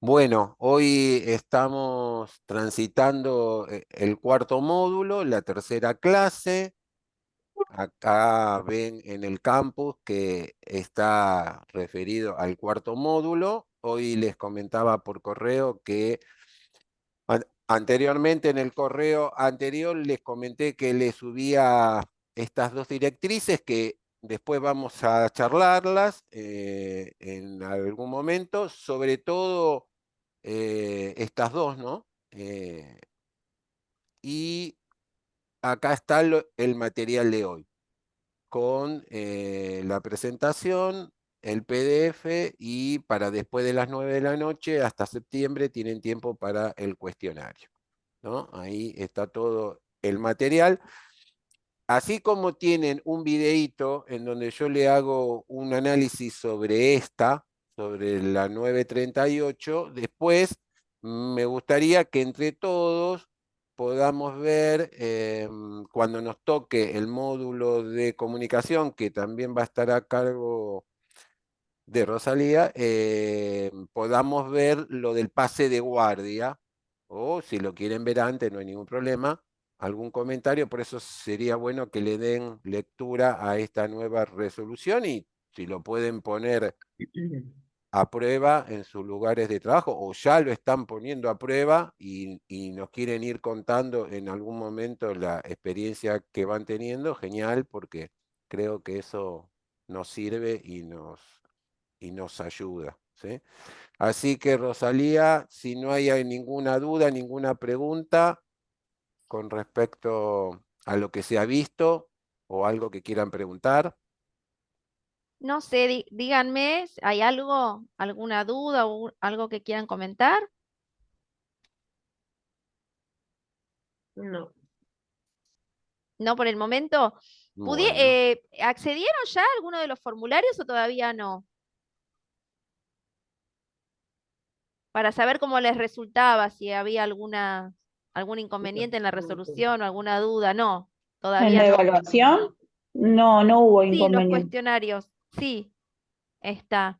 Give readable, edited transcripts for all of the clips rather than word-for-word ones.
Bueno, hoy estamos transitando el cuarto módulo, la tercera clase. Acá ven en el campus que está referido al cuarto módulo. Hoy les comentaba por correo que anteriormente en el correo anterior les comenté que les subía estas dos directrices que después vamos a charlarlas en algún momento, sobre todo estas dos, ¿no? Y acá está el material de hoy, con la presentación, el PDF y para después de las 9 de la noche hasta septiembre tienen tiempo para el cuestionario, ¿no? Ahí está todo el material. Así como tienen un videíto en donde yo le hago un análisis sobre la 938, después me gustaría que entre todos podamos ver cuando nos toque el módulo de comunicación, que también va a estar a cargo de Rosalía, podamos ver lo del pase de guardia, o si lo quieren ver antes, no hay ningún problema, algún comentario, por eso sería bueno que le den lectura a esta nueva resolución y si lo pueden poner a prueba en sus lugares de trabajo, o ya lo están poniendo a prueba y nos quieren ir contando en algún momento la experiencia que van teniendo, genial, porque creo que eso nos sirve y nos ayuda, ¿sí? Así que Rosalía, si no hay ninguna duda, ninguna pregunta con respecto a lo que se ha visto o algo que quieran preguntar. No sé, díganme, ¿hay algo, alguna duda o algo que quieran comentar? No, No por el momento. Bueno, ¿Accedieron ya a alguno de los formularios o todavía no? Para saber cómo les resultaba, si había algún inconveniente en la resolución o alguna duda. No, en todavía la no. evaluación no hubo Sí, los inconveniente. cuestionarios, sí, está.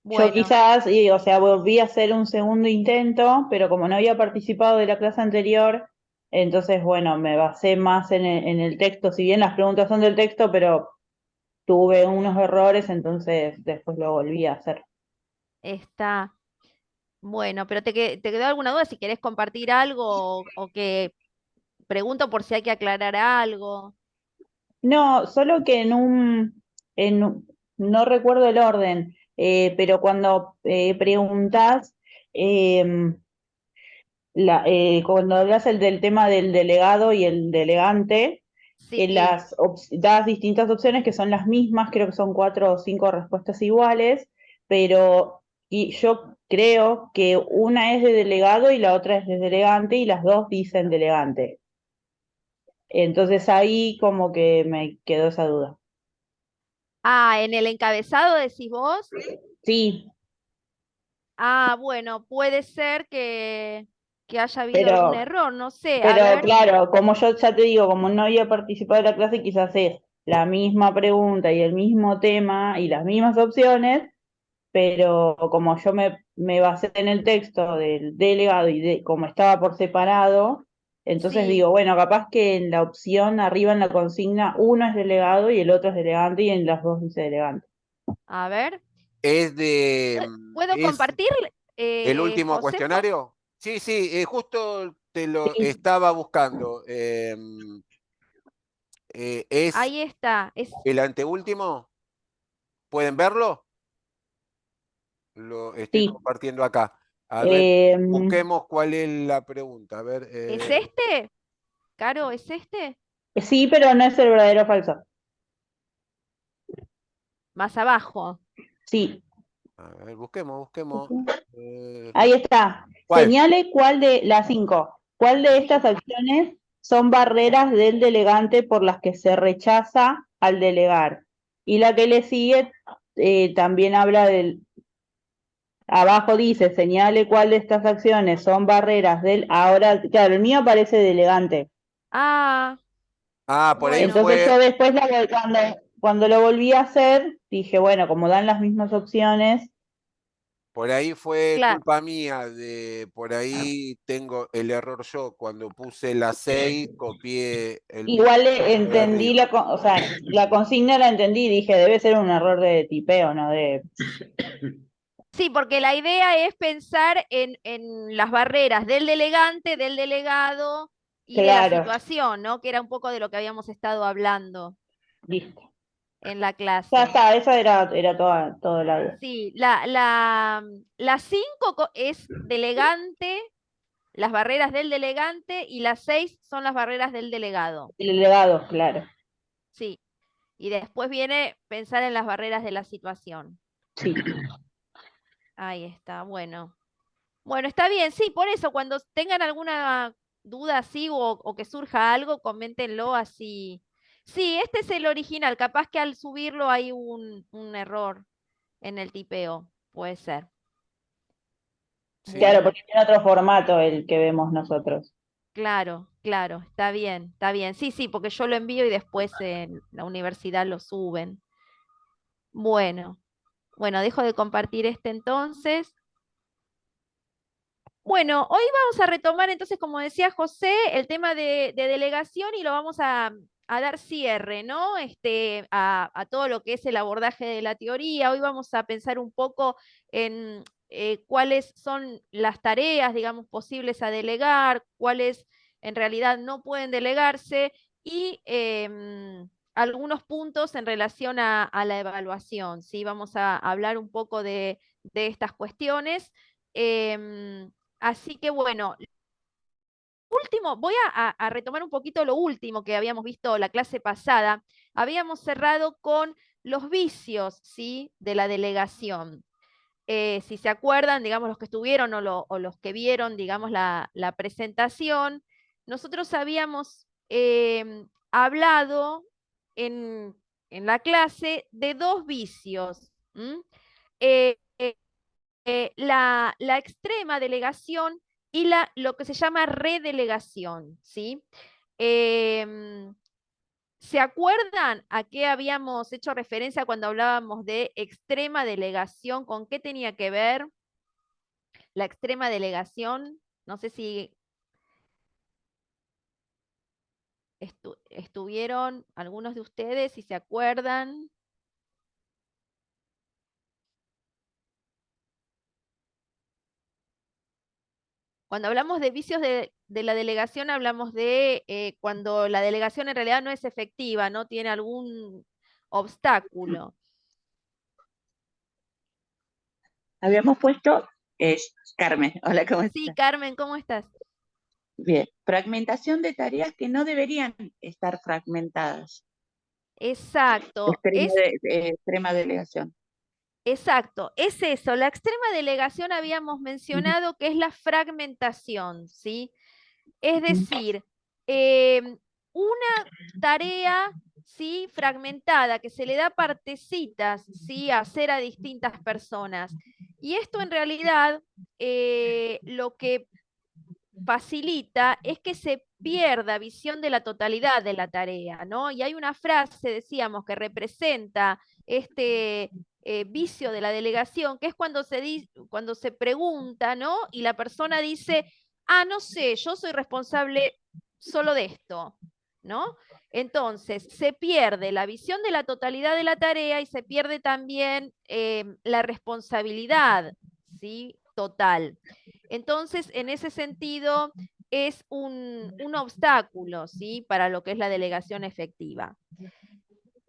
Yo Bueno, quizás, o sea, volví a hacer un segundo intento, pero como no había participado de la clase anterior, entonces, bueno, me basé más en el texto, si bien las preguntas son del texto, pero tuve unos errores, entonces después lo volví a hacer. está. Bueno, pero ¿te quedó alguna duda si querés compartir algo o que pregunto por si hay que aclarar algo? No, solo que no recuerdo el orden, pero cuando preguntas, eh, cuando hablas del tema del delegado y el delegante, Sí, das distintas opciones que son las mismas, creo que son 4 o 5 respuestas iguales, pero yo creo que una es de delegado y la otra es de delegante y las dos dicen delegante. Entonces ahí como que me quedó esa duda. ah, en el encabezado decís vos. Sí, Ah, bueno, puede ser que haya habido algún pero, error, no sé, a pero ver. claro, como yo ya te digo, como no había participado de la clase, quizás es la misma pregunta y el mismo tema y las mismas opciones, pero como yo me basé en el texto del delegado y como estaba por separado, entonces Sí, digo, bueno, capaz que en la opción arriba en la consigna uno es delegado y el otro es delegante y en las dos dice delegante. a ver. es de, ¿Puedo es compartir, el último Josefo? cuestionario. Sí, sí, justo te lo Sí, estaba buscando. ¿Es Ahí está. el anteúltimo? ¿Pueden verlo? Lo estoy sí. compartiendo acá. A ver, Eh, busquemos cuál es la pregunta. A ver, ¿Es este? Caro, ¿es este? sí, pero no es el verdadero o falso. Más abajo. Sí. busquemos. Eh, Ahí está. ¿Cuál? Señale cuál de las 5. ¿Cuál de estas Sí. acciones son barreras del delegante por las que se rechaza al delegar? Y la que le sigue también habla del. Abajo dice, señale cuál de estas acciones son barreras del. Ahora, claro, el mío parece delegante. Ah, Ah, por ahí bueno, Entonces fue. yo después, cuando lo volví a hacer, dije, bueno, como dan las mismas opciones, Por ahí fue Claro. culpa mía, por ahí tengo el error yo. Cuando puse la 6 copié el mismo Igual de entendí arriba. o sea, la consigna la entendí y dije, debe ser un error de tipeo, ¿no? Sí, porque la idea es pensar en las barreras del delegante, del delegado y de la Claro, situación, ¿no? Que era un poco de lo que habíamos estado hablando listo. en la Ya clase. está, esa era toda la duda. Sí, la 5 es delegante, las barreras del delegante, y las 6 son las barreras del delegado. El delegado, claro. Sí, y después viene pensar en las barreras de la situación. Sí. Ahí está, bueno. Bueno, está bien, sí, por eso, cuando tengan alguna duda así o que surja algo, coméntenlo así. Sí, este es el original, capaz que al subirlo hay un error en el tipeo, puede ser. Sí, Claro, Bueno, porque tiene otro formato el que vemos nosotros. claro, claro, está bien, está bien. Sí, sí, porque yo lo envío y después en la universidad lo suben. Bueno, bueno, dejo de compartir este entonces. Bueno, hoy vamos a retomar entonces, como decía José, el tema de delegación y lo vamos a dar cierre, ¿no? A todo lo que es el abordaje de la teoría. Hoy vamos a pensar un poco en cuáles son las tareas, digamos, posibles a delegar, cuáles en realidad no pueden delegarse y algunos puntos en relación a la evaluación, ¿sí? Vamos a hablar un poco de estas cuestiones. Em, Así que bueno, último, voy a retomar un poquito lo último que habíamos visto la clase pasada. Habíamos cerrado con los vicios, ¿sí? De la delegación. Si se acuerdan, digamos, los que estuvieron o los que vieron, digamos, la presentación, nosotros habíamos hablado en, en la clase de dos vicios. ¿M? Eh, eh, la extrema delegación y lo que se llama redelegación, ¿sí? Em, ¿Se acuerdan a qué habíamos hecho referencia cuando hablábamos de extrema delegación? ¿Con qué tenía que ver la extrema delegación? No sé si estuvieron algunos de ustedes, si se acuerdan. Cuando hablamos de vicios de la delegación, hablamos de cuando la delegación en realidad no es efectiva, no tiene algún obstáculo. Habíamos puesto, Carmen, hola, ¿cómo Sí, estás? Carmen, ¿cómo estás? Bien, fragmentación de tareas que no deberían estar fragmentadas. Exacto, Extrema delegación. exacto, es eso. La extrema delegación habíamos mencionado que es la fragmentación, ¿sí? Es decir, una tarea, ¿sí? Fragmentada, que se le da partecitas, ¿sí? A hacer a distintas personas. Y esto en realidad lo que facilita es que se pierda visión de la totalidad de la tarea, ¿no? Y hay una frase, decíamos, que representa este vicio de la delegación, que es cuando se pregunta, ¿no? Y la persona dice, ah, no sé, yo soy responsable solo de esto, ¿no? Entonces, se pierde la visión de la totalidad de la tarea y se pierde también la responsabilidad, ¿sí? Total. Entonces, en ese sentido, es un obstáculo, ¿sí? Para lo que es la delegación efectiva.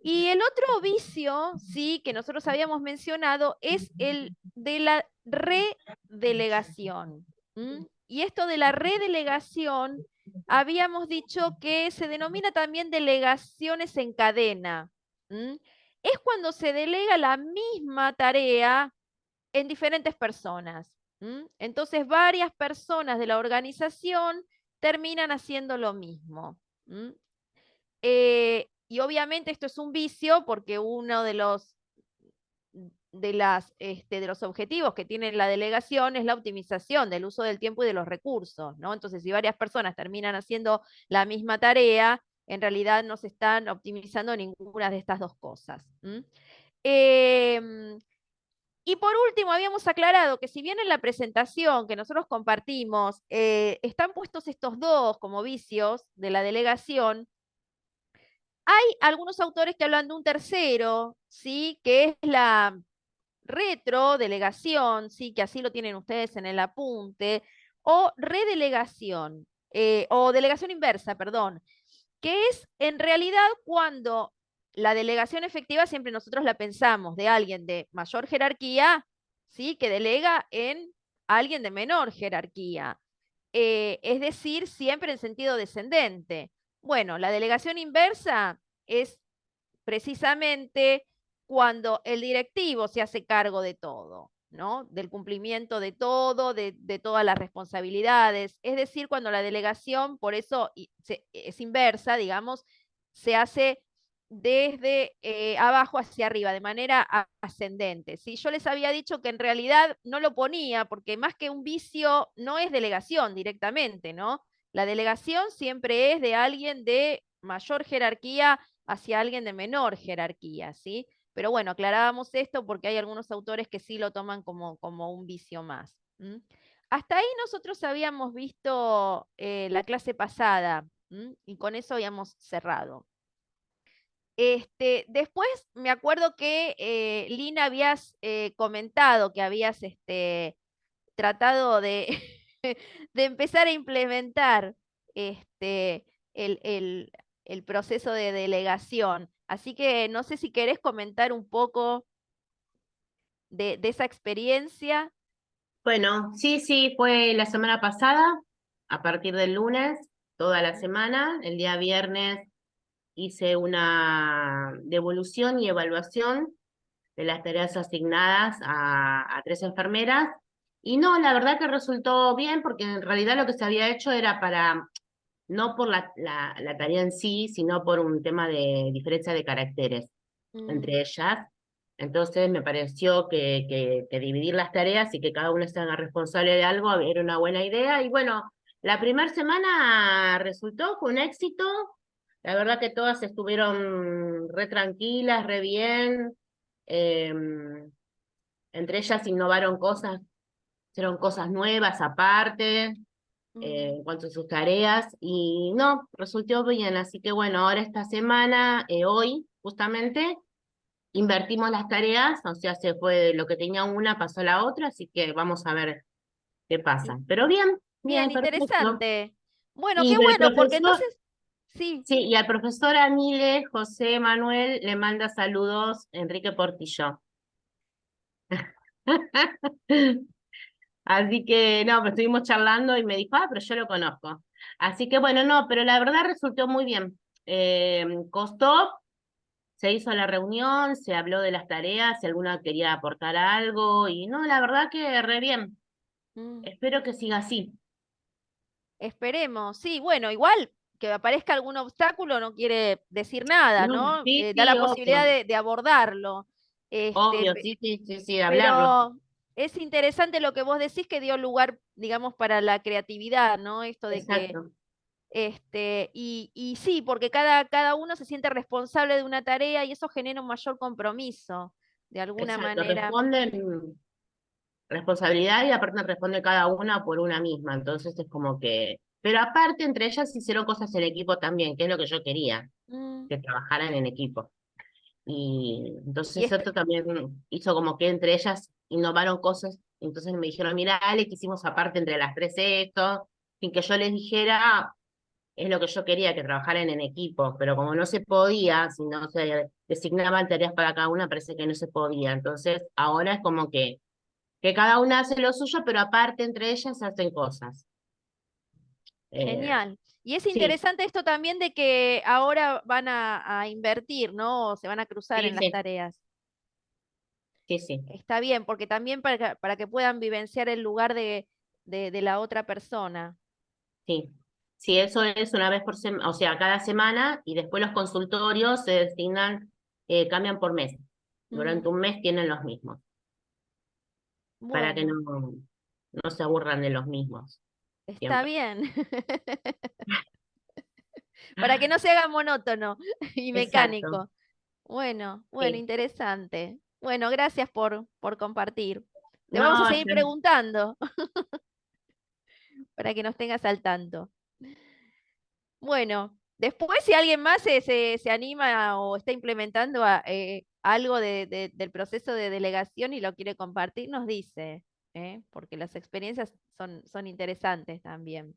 Y el otro vicio, sí, que nosotros habíamos mencionado, es el de la redelegación. ¿M? Y esto de la redelegación, habíamos dicho que se denomina también delegaciones en cadena. ¿M? Es cuando se delega la misma tarea en diferentes personas. Entonces, varias personas de la organización terminan haciendo lo mismo. Y obviamente esto es un vicio porque uno de los objetivos que tiene la delegación es la optimización del uso del tiempo y de los recursos, ¿no? Entonces, si varias personas terminan haciendo la misma tarea, en realidad no se están optimizando ninguna de estas dos cosas. Em, Y por último, habíamos aclarado que si bien en la presentación que nosotros compartimos están puestos estos dos como vicios de la delegación, hay algunos autores que hablan de un tercero, ¿sí? Que es la retrodelegación, ¿sí? Que así lo tienen ustedes en el apunte, o redelegación, o delegación inversa, perdón, que es en realidad cuando la delegación efectiva siempre nosotros la pensamos de alguien de mayor jerarquía, ¿sí? Que delega en alguien de menor jerarquía. Es decir, siempre en sentido descendente. Bueno, la delegación inversa es precisamente cuando el directivo se hace cargo de todo, ¿no? Del cumplimiento de todo, de todas las responsabilidades. Es decir, cuando la delegación, por eso es inversa, digamos, se hace desde abajo hacia arriba, de manera ascendente. ¿Sí? Yo les había dicho que en realidad no lo ponía, porque más que un vicio, no es delegación directamente, ¿no? La delegación siempre es de alguien de mayor jerarquía hacia alguien de menor jerarquía, ¿sí? Pero bueno, aclarábamos esto porque hay algunos autores que sí lo toman como un vicio más. ¿M? Hasta ahí nosotros habíamos visto la clase pasada, y con eso habíamos cerrado. Después me acuerdo que Lina habías comentado que habías tratado de, de empezar a implementar el, el- el proceso de delegación. Así que no sé si querés comentar un poco de esa experiencia. Bueno, sí, sí, fue la semana pasada, a partir del lunes, toda la semana. El día viernes hice una devolución y evaluación de las tareas asignadas a 3 enfermeras. Y no, la verdad que resultó bien, porque en realidad lo que se había hecho era para, no por la tarea en sí, sino por un tema de diferencia de caracteres Mm, entre ellas. Entonces me pareció que dividir las tareas y que cada una se haga responsable de algo era una buena idea. Y bueno, la primera semana resultó con éxito. La verdad que todas estuvieron re tranquilas, re bien. Entre ellas innovaron cosas, hicieron cosas nuevas aparte mm. en cuanto a sus tareas y no, resultó bien. Así que bueno, ahora esta semana, hoy justamente, invertimos las tareas, o sea, se fue de lo que tenía una, pasó a la otra, así que vamos a ver qué In- pasa. Pero bien, Bien, bien, perfecto. interesante. Bueno, qué Y el bueno, porque profesor, entonces, sí. sí, y al profesor Anile José Manuel le manda saludos Enrique Portillo. Así que no, pues estuvimos charlando y me dijo, ah, pero yo lo conozco. Así que bueno, no, pero la verdad resultó muy bien. Costó, se hizo la reunión, se habló de las tareas, si alguna quería aportar algo, y no, la verdad que re bien. Mm. Espero que siga así. Esperemos, sí, bueno, igual que aparezca algún obstáculo no quiere decir nada, No, ¿no? sí, Da la sí, posibilidad obvio, de abordarlo. Este, obvio, pe- sí, sí, sí, sí, de hablarlo. pero es interesante lo que vos decís que dio lugar, digamos, para la creatividad, ¿no? Esto de que, Exacto, y sí, porque cada uno se siente responsable de una tarea y eso genera un mayor compromiso, de alguna exacto. manera. Responden responsabilidad y aparte responde cada una por una misma. Entonces es como que. Pero aparte, entre ellas hicieron cosas en equipo también, que es lo que yo quería, Mm, que trabajaran en equipo. Y Y entonces esto, esto también hizo como que entre ellas innovaron cosas. Entonces me dijeron, mira, Ale, que hicimos aparte entre las tres esto, sin que yo les dijera, es lo que yo quería, que trabajaran en equipo, pero como no se podía, si no se designaban tareas para cada una, parece que no se podía. Entonces ahora es como que cada una hace lo suyo, pero aparte entre ellas hacen cosas. Eh, genial. Y es sí, interesante esto también de que ahora van a invertir, ¿no? O se van a cruzar sí, en las sí, tareas. sí, sí, Está bien, porque también para que puedan vivenciar el lugar de la otra persona. sí. Sí, eso es una vez por semana, o sea, cada semana, y después los consultorios se designan, cambian por mes. Mm, Durante un mes tienen los mismos, para que bueno, no se aburran de los mismos está siempre. bien. Para que no se haga monótono y Exacto, mecánico. Bueno, sí. interesante. Bueno, gracias por compartir. Te No, vamos a seguir yo- preguntando para que nos tengas al tanto. Bueno, después si alguien más se anima o está implementando algo del proceso de delegación y lo quiere compartir, nos dice, porque las experiencias son interesantes también.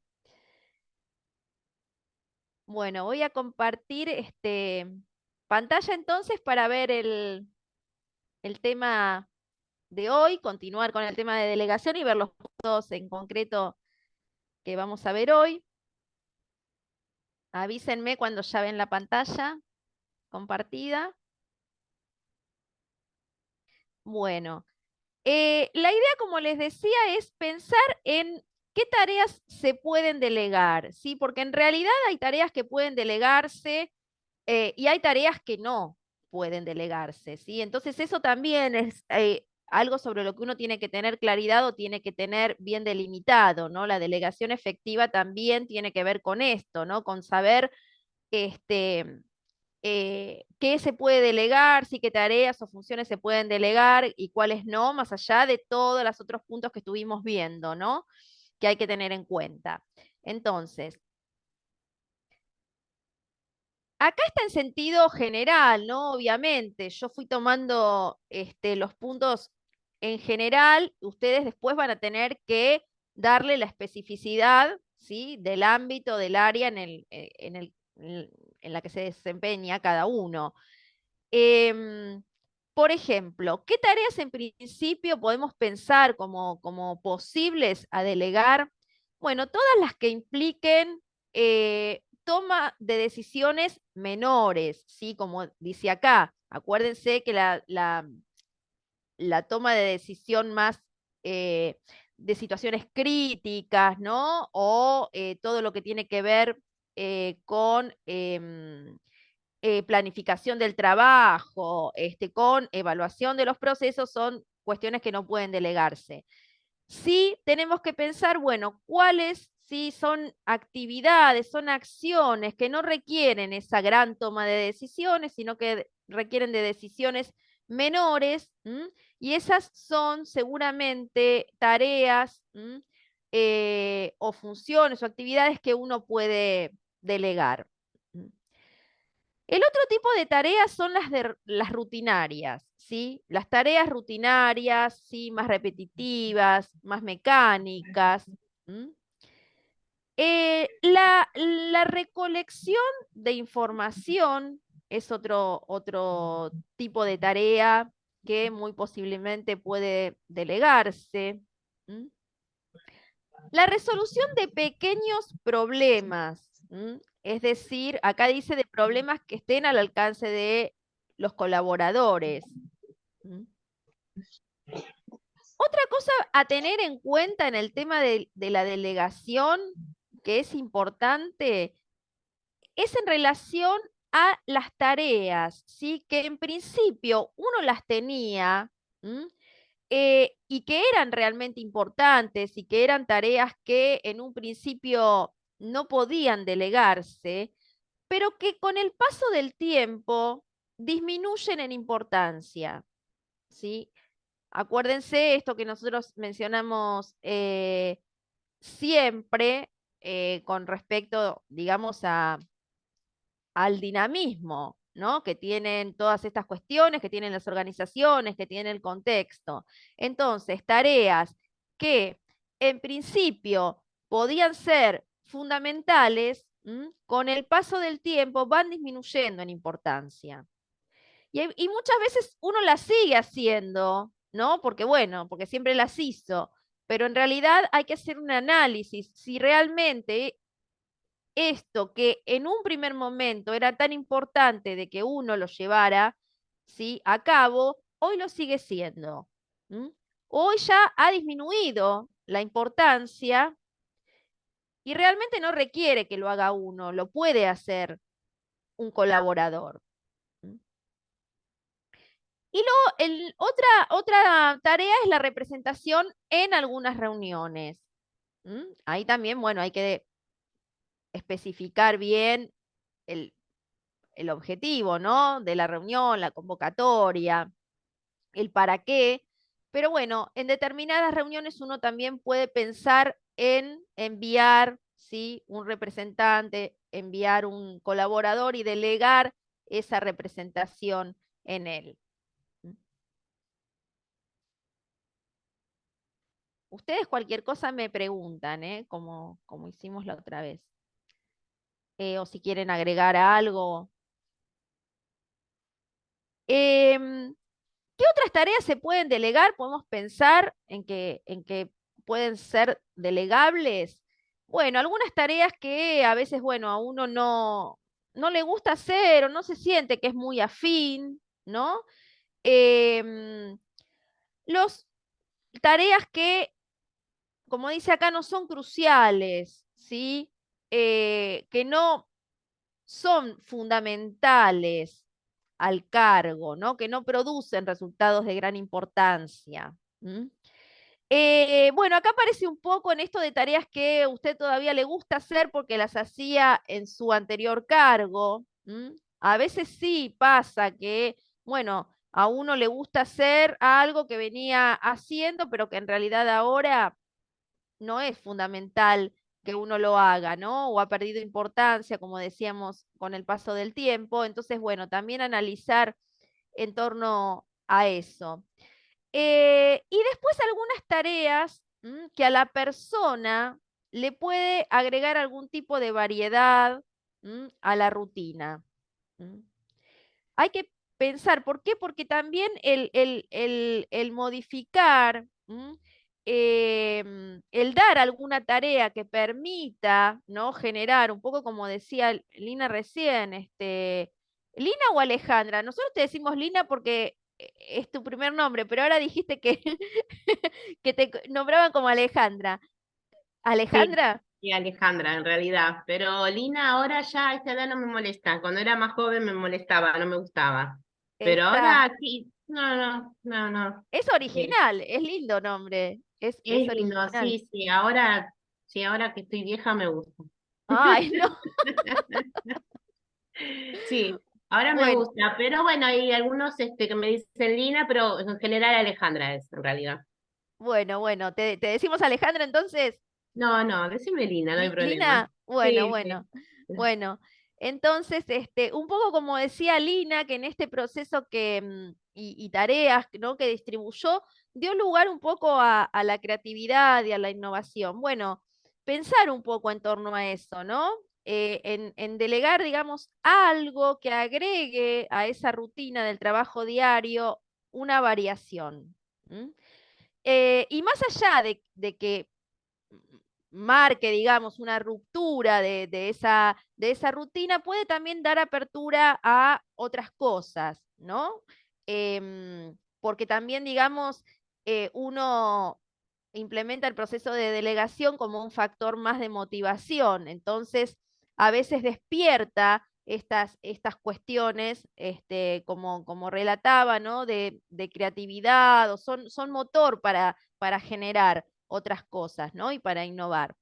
Bueno, voy a compartir pantalla entonces para ver el tema de hoy, continuar con el tema de delegación y ver los puntos en concreto que vamos a ver hoy. Avísenme cuando ya ven la pantalla compartida. Bueno, la idea, como les decía, es pensar en qué tareas se pueden delegar, ¿sí? Porque en realidad hay tareas que pueden delegarse y hay tareas que no pueden delegarse, ¿sí? Entonces eso también es algo sobre lo que uno tiene que tener claridad o tiene que tener bien delimitado, ¿no? La delegación efectiva también tiene que ver con esto, ¿no? Con saber este, qué se puede delegar, sí, qué tareas o funciones se pueden delegar y cuáles no, más allá de todos los otros puntos que estuvimos viendo, ¿no? Que hay que tener en cuenta. Entonces, acá está en sentido general, ¿no? Obviamente, yo fui tomando los puntos en general, ustedes después van a tener que darle la especificidad, ¿sí? Del ámbito, del área en la que se desempeña cada uno. Em, por ejemplo, ¿qué tareas en principio podemos pensar como posibles a delegar? Bueno, todas las que impliquen toma de decisiones menores, ¿sí? Como dice acá, acuérdense que la toma de decisión más eh, de situaciones críticas, ¿no? O todo lo que tiene que ver con planificación del trabajo, con evaluación de los procesos, son cuestiones que no pueden delegarse. Sí tenemos que pensar, bueno, cuáles sí son actividades, son acciones que no requieren esa gran toma de decisiones, sino que requieren de decisiones menores, y esas son seguramente tareas o funciones o actividades que uno puede delegar. El otro tipo de tareas son las rutinarias, ¿sí? Las tareas rutinarias, ¿sí? Más repetitivas, más mecánicas. La recolección de información es otro tipo de tarea que muy posiblemente puede delegarse. ¿Mm? La resolución de pequeños problemas, es decir, acá dice de problemas que estén al alcance de los colaboradores. ¿Mm? Otra cosa a tener en cuenta en el tema de la delegación, que es importante, es en relación a las tareas, ¿sí? Que en principio uno las tenía, y que eran realmente importantes y que eran tareas que en un principio no podían delegarse, pero que con el paso del tiempo disminuyen en importancia, ¿sí? Acuérdense esto que nosotros mencionamos siempre con respecto, digamos, al dinamismo, ¿no? Que tienen todas estas cuestiones, que tienen las organizaciones, que tienen el contexto. Entonces, tareas que en principio podían ser fundamentales, con el paso del tiempo van disminuyendo en importancia. Y muchas veces uno las sigue haciendo, ¿no? Porque bueno, porque siempre las hizo, pero en realidad hay que hacer un análisis si realmente esto que en un primer momento era tan importante de que uno lo llevara, ¿sí? A cabo, hoy lo sigue siendo. Hoy ya ha disminuido la importancia y realmente no requiere que lo haga uno, lo puede hacer un colaborador. Y luego, otra tarea es la representación en algunas reuniones. Ahí también, bueno, hay que especificar bien el objetivo, ¿no? De la reunión, la convocatoria. el para qué, pero bueno, en determinadas reuniones uno también puede pensar en enviar, ¿sí?, un representante, enviar un colaborador y delegar esa representación en él. Ustedes cualquier cosa me preguntan, ¿eh? Como hicimos la otra vez. O si quieren agregar algo. Em, ¿Qué otras tareas se pueden delegar? Podemos pensar en que pueden ser delegables. Bueno, algunas tareas que a veces, bueno, a uno no le gusta hacer o no se siente que es muy afín, ¿no? Em, los tareas que, como dice acá, no son cruciales, ¿sí? Que no son fundamentales al cargo, ¿no? Que no producen resultados de gran importancia. ¿M? Bueno, acá aparece un poco en esto de tareas que usted todavía le gusta hacer porque las hacía en su anterior cargo. ¿M? A veces sí pasa que, bueno, a uno le gusta hacer algo que venía haciendo, pero que en realidad ahora no es fundamental que uno lo haga, ¿no? O ha perdido importancia, como decíamos, con el paso del tiempo. Entonces, bueno, también analizar en torno a eso. Y después algunas tareas que a la persona le puede agregar algún tipo de variedad a la rutina. ¿M? Hay que pensar, ¿por qué? Porque también el modificar, el dar alguna tarea que permita, ¿no?, generar, un poco como decía Lina recién, Lina o Alejandra, nosotros te decimos Lina porque es tu primer nombre, pero ahora dijiste que, que te nombraban como Alejandra. Sí, ¿Alejandra? y Alejandra en realidad, pero Lina ahora ya a esta edad no me molesta. Cuando era más joven me molestaba, no me gustaba. Pero Está. ahora sí, no, no, no, no. Es Eh, original, es lindo nombre, es Es lindo, original. sí, ahora que estoy vieja me gusta. Ay, no. Sí, ahora me Bueno, gusta, pero bueno, hay algunos que me dicen Lina, pero en general Alejandra es en realidad. bueno, te decimos Alejandra entonces. No, no, decime Lina, no hay problema. Lina, bueno, Sí, sí. bueno, bueno. Entonces, un poco como decía Lina, que en este proceso y tareas, ¿no?, que distribuyó, dio lugar un poco a la creatividad y a la innovación. Bueno, pensar un poco en torno a eso, ¿no? En delegar, digamos, algo que agregue a esa rutina del trabajo diario una variación. ¿M? Y más allá de que marque, digamos, una ruptura de esa rutina, puede también dar apertura a otras cosas, ¿no? Porque también, digamos, uno implementa el proceso de delegación como un factor más de motivación, entonces a veces despierta estas cuestiones, como relataba, ¿no?, de creatividad, o son motor para generar otras cosas, ¿no? Y para innovar.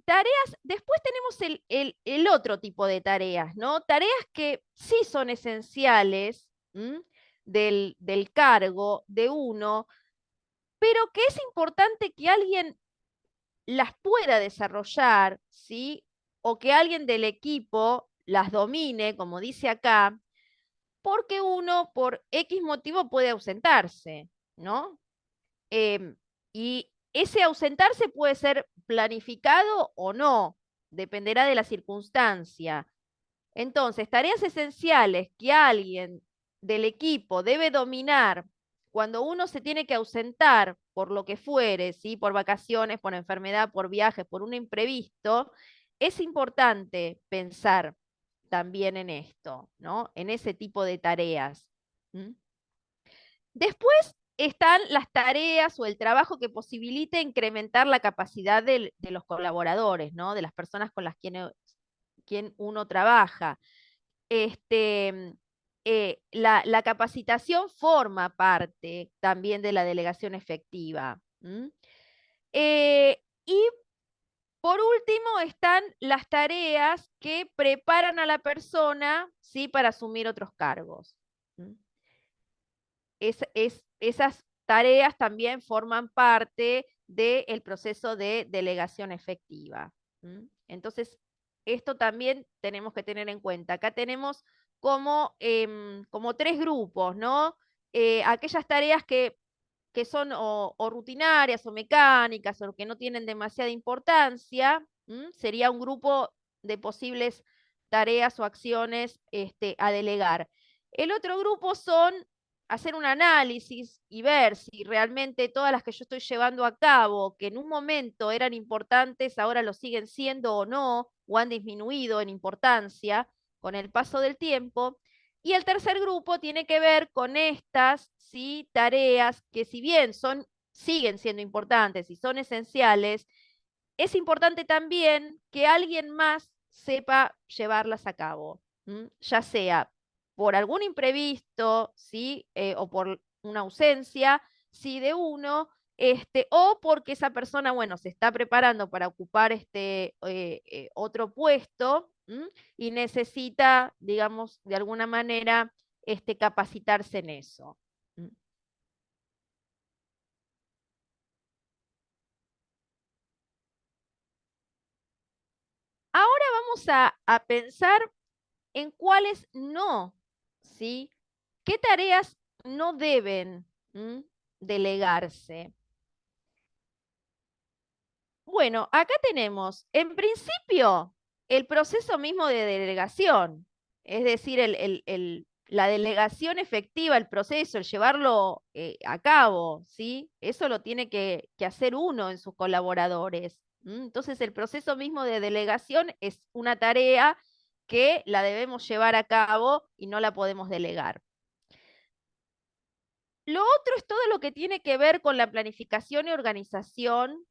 Tareas, después tenemos el otro tipo de tareas, ¿no? Tareas que sí son esenciales del cargo de uno, pero que es importante que alguien las pueda desarrollar, ¿sí? O que alguien del equipo las domine, como dice acá, porque uno por X motivo puede ausentarse, ¿no? Y ese ausentarse puede ser planificado o no, dependerá de la circunstancia. Entonces, tareas esenciales que alguien del equipo debe dominar cuando uno se tiene que ausentar por lo que fuere, ¿sí?, por vacaciones, por enfermedad, por viajes, por un imprevisto, es importante pensar también en esto, ¿no? En ese tipo de tareas. ¿M? Después están las tareas o el trabajo que posibilite incrementar la capacidad de los colaboradores, ¿no? De las personas con las quien uno trabaja. La capacitación forma parte también de la delegación efectiva. Y Por último, están las tareas que preparan a la persona, ¿sí?, para asumir otros cargos. Esas tareas también forman parte del proceso de delegación efectiva. Entonces, esto también tenemos que tener en cuenta. Acá tenemos como 3 grupos, ¿no? Aquellas tareas que son o rutinarias o mecánicas o que no tienen demasiada importancia, sería un grupo de posibles tareas o acciones a delegar. El otro grupo son hacer un análisis y ver si realmente todas las que yo estoy llevando a cabo, que en un momento eran importantes, ahora lo siguen siendo o no, o han disminuido en importancia con el paso del tiempo. Y el tercer grupo tiene que ver con estas, ¿sí?, tareas que, si bien siguen siendo importantes y son esenciales, es importante también que alguien más sepa llevarlas a cabo, ya sea por algún imprevisto, ¿sí?, o por una ausencia, ¿sí?, de uno, o porque esa persona, bueno, se está preparando para ocupar otro puesto, y necesita, digamos, de alguna manera, capacitarse en eso. Ahora vamos a pensar en cuáles no, ¿sí? ¿Qué tareas no deben delegarse? Bueno, acá tenemos, en principio, el proceso mismo de delegación, es decir, la delegación efectiva, el proceso, el llevarlo a cabo, ¿sí? Eso lo tiene que hacer uno en sus colaboradores. Entonces, el proceso mismo de delegación es una tarea que la debemos llevar a cabo y no la podemos delegar. Lo otro es todo lo que tiene que ver con la planificación y organización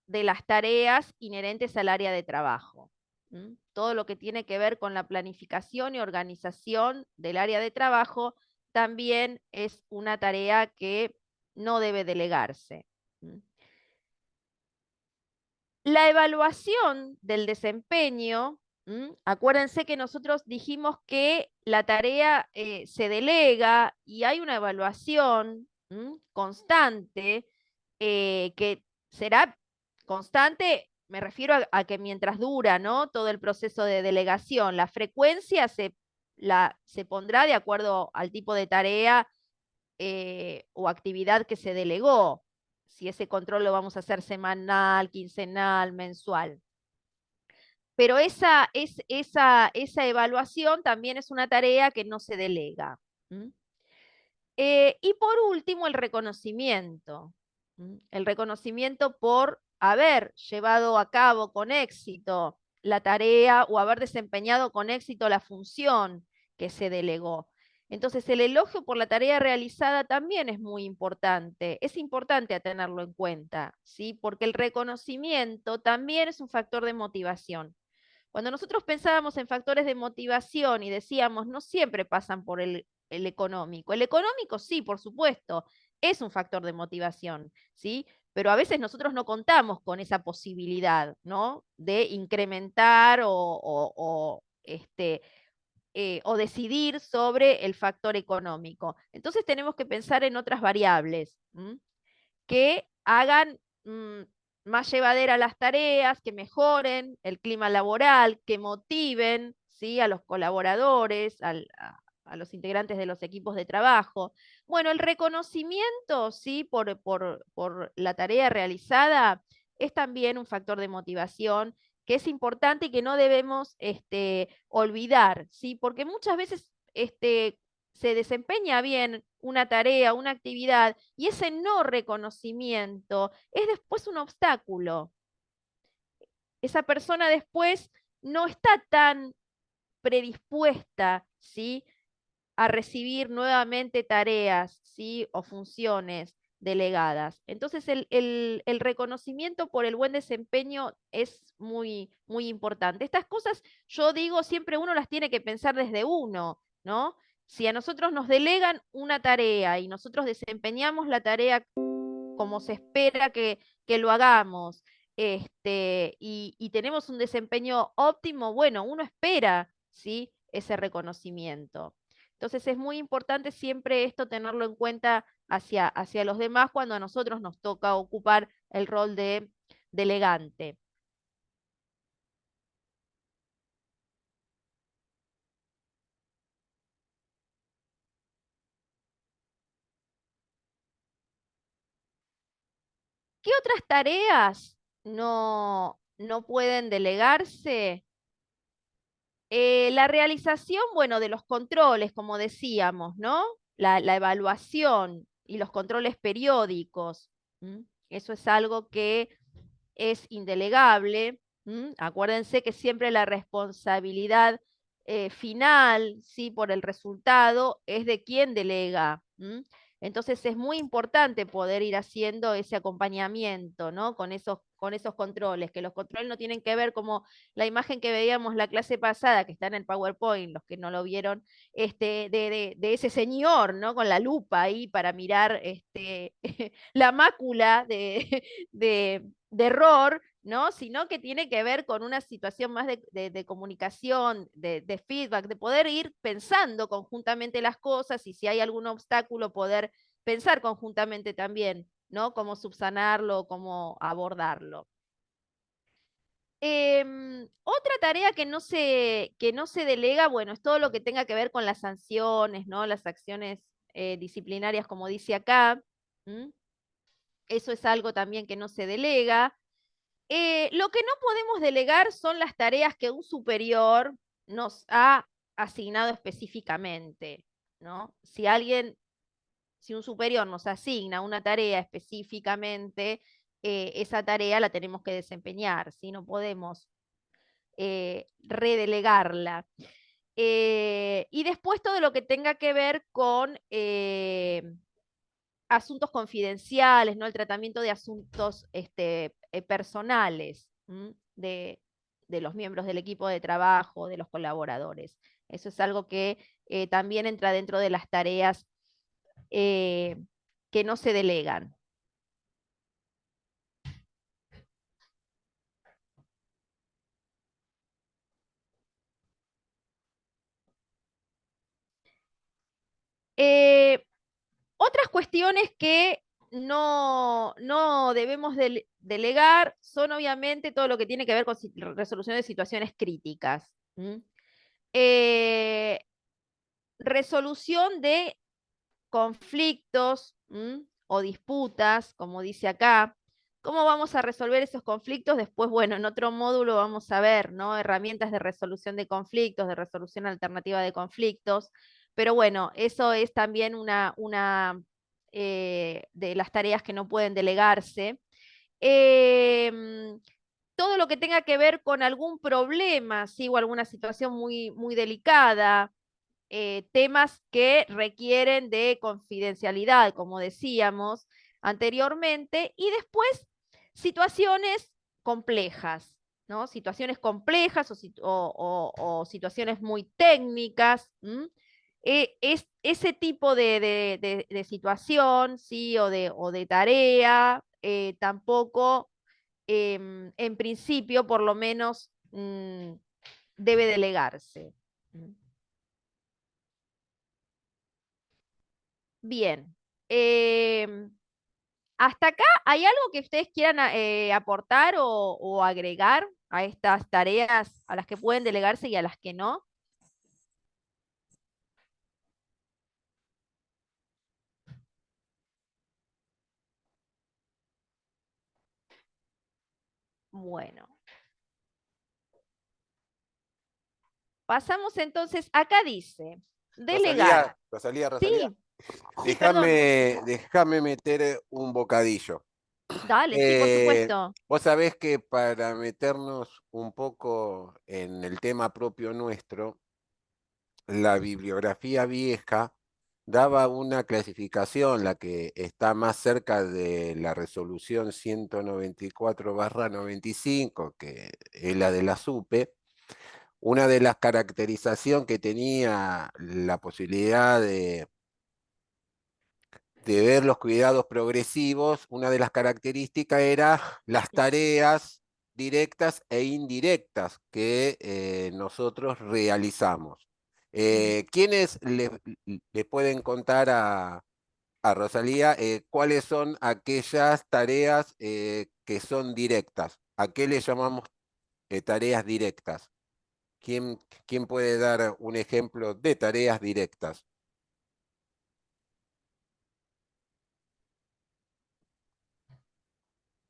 de las tareas inherentes al área de trabajo. Todo lo que tiene que ver con la planificación y organización del área de trabajo también es una tarea que no debe delegarse. La evaluación del desempeño, acuérdense que nosotros dijimos que la tarea se delega y hay una evaluación constante, que será constante, me refiero a que mientras dura, ¿no?, todo el proceso de delegación, la frecuencia se pondrá de acuerdo al tipo de tarea o actividad que se delegó. Si ese control lo vamos a hacer semanal, quincenal, mensual. Pero esa evaluación también es una tarea que no se delega. Y por último, el reconocimiento. El reconocimiento por haber llevado a cabo con éxito la tarea o haber desempeñado con éxito la función que se delegó. Entonces, el elogio por la tarea realizada también es muy importante. Es importante tenerlo en cuenta, ¿sí? Porque el reconocimiento también es un factor de motivación. Cuando nosotros pensábamos en factores de motivación y decíamos, no siempre pasan por el económico. El económico sí, por supuesto, es un factor de motivación, ¿sí? Pero a veces nosotros no contamos con esa posibilidad, ¿no?, de incrementar o decidir sobre el factor económico. Entonces tenemos que pensar en otras variables que hagan más llevaderas las tareas, que mejoren el clima laboral, que motiven, ¿sí?, a los colaboradores, a los integrantes de los equipos de trabajo. Bueno, el reconocimiento, ¿sí?, por la tarea realizada es también un factor de motivación que es importante y que no debemos olvidar, ¿sí? Porque muchas veces se desempeña bien una tarea, una actividad, y ese no reconocimiento es después un obstáculo. Esa persona después no está tan predispuesta, ¿sí?, a recibir nuevamente tareas, ¿sí?, o funciones delegadas. Entonces, el reconocimiento por el buen desempeño es muy, muy importante. Estas cosas, yo digo, siempre uno las tiene que pensar desde uno, ¿no? Si a nosotros nos delegan una tarea y nosotros desempeñamos la tarea como se espera que lo hagamos, y tenemos un desempeño óptimo, bueno, uno espera, ¿sí? Ese reconocimiento. Entonces es muy importante siempre esto tenerlo en cuenta hacia los demás cuando a nosotros nos toca ocupar el rol de delegante. ¿Qué otras tareas no pueden delegarse? La realización, bueno, de los controles, como decíamos, ¿no? La evaluación y los controles periódicos. ¿M? Eso es algo que es indelegable. Acuérdense que siempre la responsabilidad final, ¿sí? Por el resultado es de quien delega. Entonces es muy importante poder ir haciendo ese acompañamiento, ¿no? Con esos controles, que los controles no tienen que ver como la imagen que veíamos la clase pasada, que está en el PowerPoint, los que no lo vieron, de ese señor, ¿no? Con la lupa ahí para mirar la mácula de error, ¿no? Sino que tiene que ver con una situación más de comunicación, de feedback, de poder ir pensando conjuntamente las cosas y si hay algún obstáculo, poder pensar conjuntamente también, ¿no? Cómo subsanarlo, cómo abordarlo. Otra tarea que no se delega, bueno, es todo lo que tenga que ver con las sanciones, ¿no? Las acciones disciplinarias, como dice acá. Eso es algo también que no se delega. Lo que no podemos delegar son las tareas que un superior nos ha asignado específicamente, ¿no? Si un superior nos asigna una tarea específicamente, esa tarea la tenemos que desempeñar, ¿sí? No podemos redelegarla. Y después todo lo que tenga que ver con asuntos confidenciales, ¿no? El tratamiento de asuntos personales de los miembros del equipo de trabajo, de los colaboradores. Eso es algo que también entra dentro de las tareas eh, que no se delegan. Eh, Otras cuestiones que no debemos delegar son obviamente todo lo que tiene que ver con resolución de situaciones críticas. Eh, Resolución de conflictos o disputas, como dice acá. ¿Cómo vamos a resolver esos conflictos? Después, bueno, en otro módulo vamos a ver, ¿no? Herramientas de resolución de conflictos, de resolución alternativa de conflictos. Pero bueno, eso es también una de las tareas que no pueden delegarse. Todo lo que tenga que ver con algún problema, ¿sí? O alguna situación muy, muy delicada, temas que requieren de confidencialidad, como decíamos anteriormente, y después situaciones complejas, ¿no? Situaciones complejas o situaciones muy técnicas. Es ese tipo de situación, ¿sí? O de tarea, tampoco, en principio, por lo menos, debe delegarse. Bien. Hasta acá, ¿hay algo que ustedes quieran aportar o agregar a estas tareas a las que pueden delegarse y a las que no? Bueno, pasamos entonces, acá dice, delegar. Rosalía, Sí, sí, perdón. déjame meter un bocadillo. Dale, sí, por supuesto. Vos sabés que para meternos un poco en el tema propio nuestro, la bibliografía vieja daba una clasificación, la que está más cerca de la resolución 194/95, que es la de la SUPE. Una de las caracterizaciones que tenía la posibilidad de ver los cuidados progresivos, una de las características era las tareas directas e indirectas que nosotros realizamos. ¿Quiénes le pueden contar a Rosalía cuáles son aquellas tareas que son directas? ¿A qué le llamamos tareas directas? ¿Quién, quién puede dar un ejemplo de tareas directas?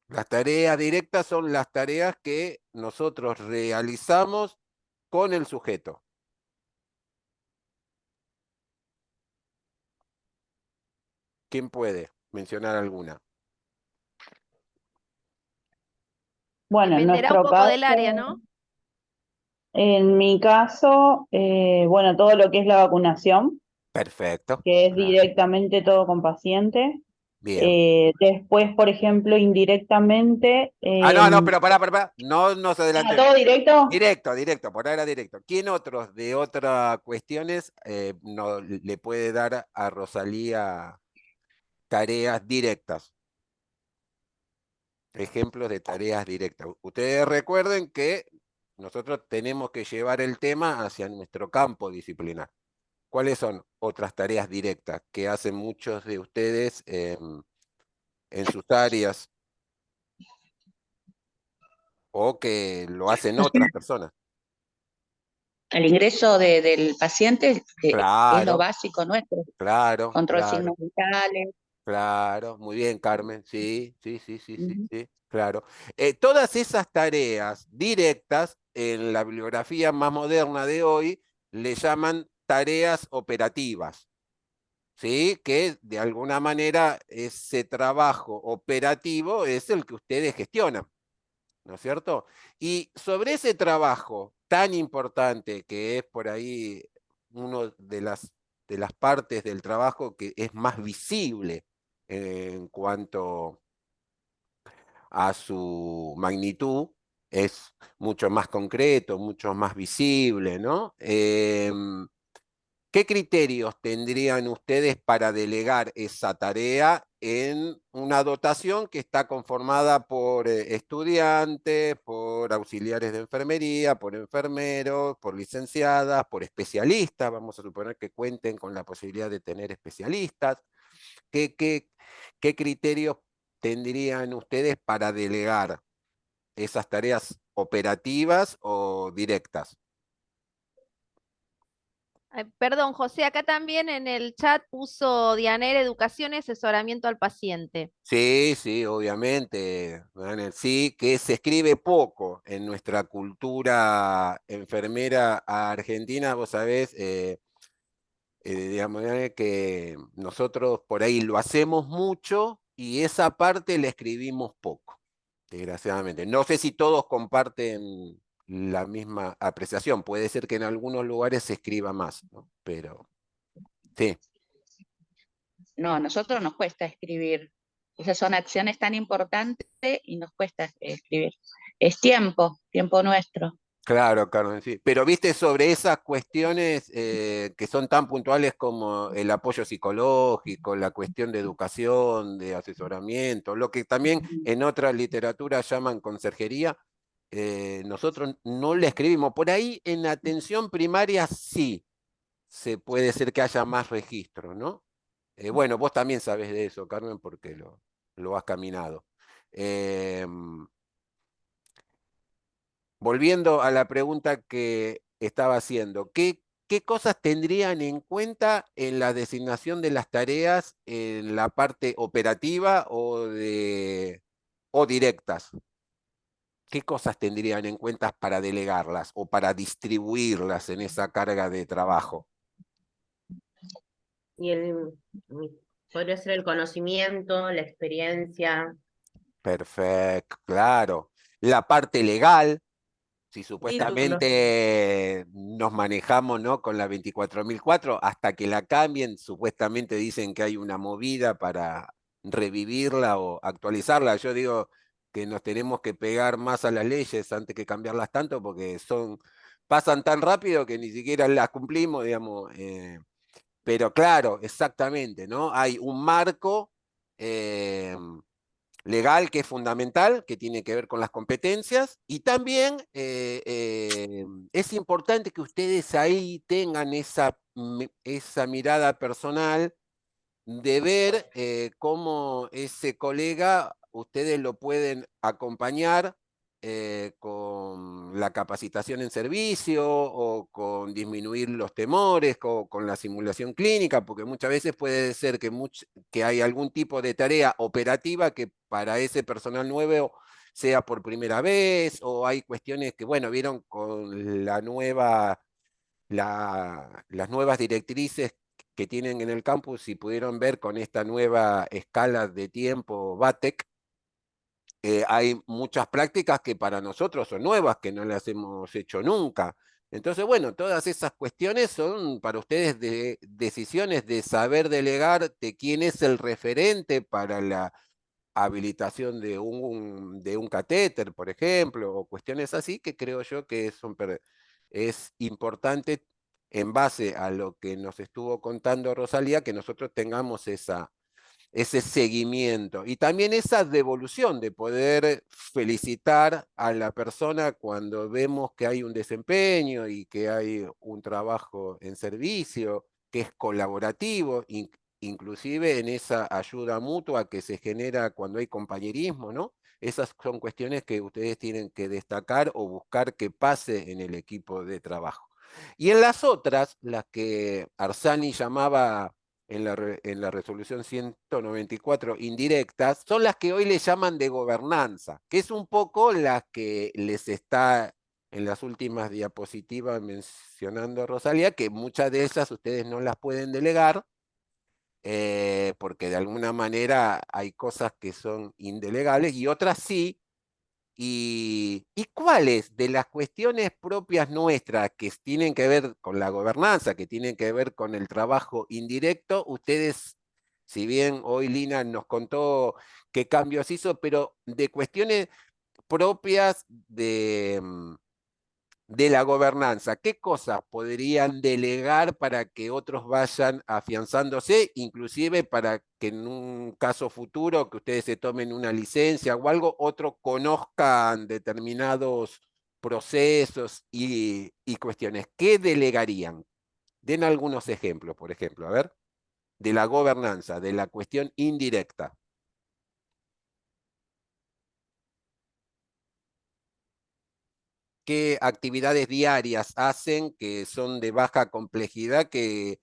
Las tareas directas son las tareas que nosotros realizamos con el sujeto. ¿Quién puede mencionar alguna? Bueno, en Dependerá un nuestro poco del área, caso, ¿no? en mi caso, bueno, todo lo que es la vacunación, Perfecto. que es Claro. directamente todo con paciente. Bien. Después, por ejemplo, indirectamente, No, pero pará. No nos adelantemos. ¿todo directo? Directo, directo, por ahora directo. ¿Quién otros de otras cuestiones no, le puede dar a Rosalía tareas directas? Ejemplos de tareas directas. Ustedes recuerden que nosotros tenemos que llevar el tema hacia nuestro campo disciplinar. ¿Cuáles son otras tareas directas que hacen muchos de ustedes en sus áreas o que lo hacen O sea, otras personas? el ingreso del paciente, que es lo Claro, básico nuestro, claro, control claro. signos vitales. Claro, muy bien, Carmen. Sí, Ujú. sí, claro. Todas esas tareas directas en la bibliografía más moderna de hoy le llaman tareas operativas, ¿sí? Que de alguna manera ese trabajo operativo es el que ustedes gestionan, ¿no es cierto? Y sobre ese trabajo tan importante que es por ahí una de las partes del trabajo que es más visible en cuanto a su magnitud, es mucho más concreto, mucho más visible, ¿no? ¿Qué criterios tendrían ustedes para delegar esa tarea en una dotación que está conformada por estudiantes, por auxiliares de enfermería, por enfermeros, por licenciadas, por especialistas? Vamos a suponer que cuenten con la posibilidad de tener especialistas. ¿Qué, qué, qué criterios tendrían ustedes para delegar esas tareas operativas o directas? Perdón, José, acá también en el chat puso Dianer Educación y Asesoramiento al Paciente. Sí, obviamente, Daniel, sí, que se escribe poco en nuestra cultura enfermera argentina, vos sabés, digamos, Daniel, que nosotros por ahí lo hacemos mucho y esa parte la escribimos poco, desgraciadamente. No sé si todos comparten la misma apreciación, puede ser que en algunos lugares se escriba más, ¿no? Pero sí. No, a nosotros nos cuesta escribir. Esas son acciones tan importantes y nos cuesta escribir. Es tiempo, tiempo nuestro. Claro, Carmen, sí. Pero viste, sobre esas cuestiones que son tan puntuales como el apoyo psicológico, la cuestión de educación, de asesoramiento, lo que también en otra literatura llaman conserjería, nosotros no le escribimos. Por ahí en atención primaria sí, se puede ser que haya más registro, ¿no? Bueno, vos también sabés de eso, Carmen, porque lo has caminado. Volviendo a la pregunta que estaba haciendo, ¿qué cosas tendrían en cuenta en la designación de las tareas en la parte operativa o directas? ¿Qué cosas tendrían en cuenta para delegarlas o para distribuirlas en esa carga de trabajo? Y podría ser el conocimiento, la experiencia. Perfecto, claro. La parte legal, si Títulos. supuestamente nos manejamos, ¿no?, con la 24.004, hasta que la cambien, supuestamente dicen que hay una movida para revivirla o actualizarla. Yo digo que nos tenemos que pegar más a las leyes antes que cambiarlas tanto, porque pasan tan rápido que ni siquiera las cumplimos, digamos. Pero claro, exactamente, ¿no? Hay un marco legal que es fundamental, que tiene que ver con las competencias, y también es importante que ustedes ahí tengan esa mirada personal de ver cómo ese colega ustedes lo pueden acompañar con la capacitación en servicio o con disminuir los temores, con la simulación clínica, porque muchas veces puede ser que hay algún tipo de tarea operativa que para ese personal nuevo sea por primera vez, o hay cuestiones que, bueno, vieron con las nuevas directrices que tienen en el campus y pudieron ver con esta nueva escala de tiempo BATEC, hay muchas prácticas que para nosotros son nuevas, que no las hemos hecho nunca. Entonces, bueno, todas esas cuestiones son para ustedes decisiones de saber delegar de quién es el referente para la habilitación de un catéter, por ejemplo, o cuestiones así que creo yo que es importante en base a lo que nos estuvo contando Rosalía, que nosotros tengamos ese seguimiento y también esa devolución de poder felicitar a la persona cuando vemos que hay un desempeño y que hay un trabajo en servicio, que es colaborativo, inclusive en esa ayuda mutua que se genera cuando hay compañerismo, ¿no? Esas son cuestiones que ustedes tienen que destacar o buscar que pase en el equipo de trabajo. Y en las otras, las que Arsani llamaba en la resolución 194 indirectas, son las que hoy le llaman de gobernanza, que es un poco las que les está en las últimas diapositivas mencionando Rosalía, que muchas de esas ustedes no las pueden delegar, porque de alguna manera hay cosas que son indelegables y otras sí. ¿Y cuáles de las cuestiones propias nuestras que tienen que ver con la gobernanza, que tienen que ver con el trabajo indirecto, ustedes, si bien hoy Lina nos contó qué cambios hizo, pero de cuestiones propias de la gobernanza, ¿qué cosas podrían delegar para que otros vayan afianzándose, inclusive para que en un caso futuro que ustedes se tomen una licencia o algo, otros conozcan determinados procesos y cuestiones? ¿Qué delegarían? Den algunos ejemplos, por ejemplo, a ver, de la gobernanza, de la cuestión indirecta. ¿Qué actividades diarias hacen que son de baja complejidad que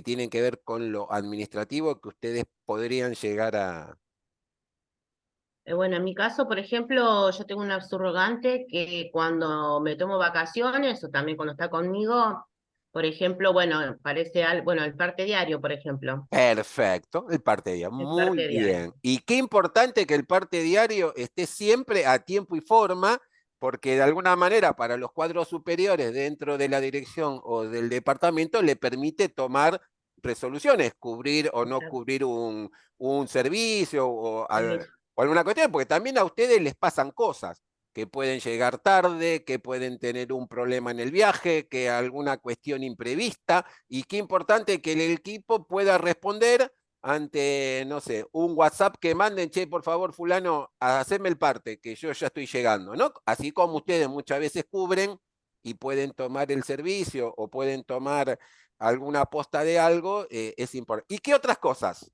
tienen que ver con lo administrativo que ustedes podrían llegar a... Bueno, en mi caso, por ejemplo, yo tengo una subrogante que cuando me tomo vacaciones o también cuando está conmigo, por ejemplo, bueno, bueno, el parte diario, por ejemplo, Perfecto, el parte diario, el muy parte diario. bien. Y qué importante que el parte diario esté siempre a tiempo y forma, porque de alguna manera para los cuadros superiores dentro de la dirección o del departamento le permite tomar resoluciones, cubrir o no cubrir un servicio o alguna cuestión, porque también a ustedes les pasan cosas que pueden llegar tarde, que pueden tener un problema en el viaje, que alguna cuestión imprevista, y qué importante que el equipo pueda responder ante, no sé, un WhatsApp que manden, che, por favor, fulano, haceme el parte, que yo ya estoy llegando, ¿no? Así como ustedes muchas veces cubren y pueden tomar el servicio o pueden tomar alguna posta de algo, es importante. ¿Y qué otras cosas?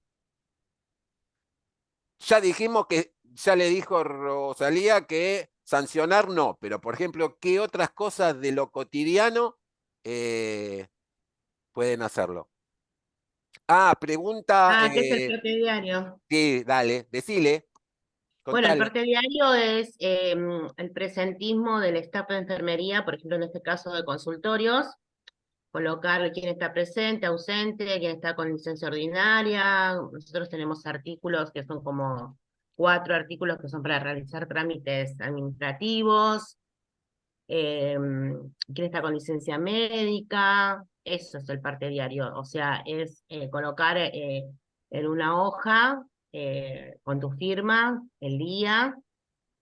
Ya dijimos que, ya le dijo Rosalía que sancionar no, pero por ejemplo, ¿qué otras cosas de lo cotidiano eh, pueden hacerlo? Ah, pregunta, Ah, ¿qué es el parte diario? sí, dale, decile, Bueno, el contale. parte diario es el presentismo del staff de enfermería, por ejemplo, en este caso de consultorios, colocar quién está presente, ausente, quién está con licencia ordinaria. Nosotros tenemos artículos que son como 4 artículos que son para realizar trámites administrativos, quién está con licencia médica, eso es el parte diario, o sea, es colocar en una hoja con tu firma el día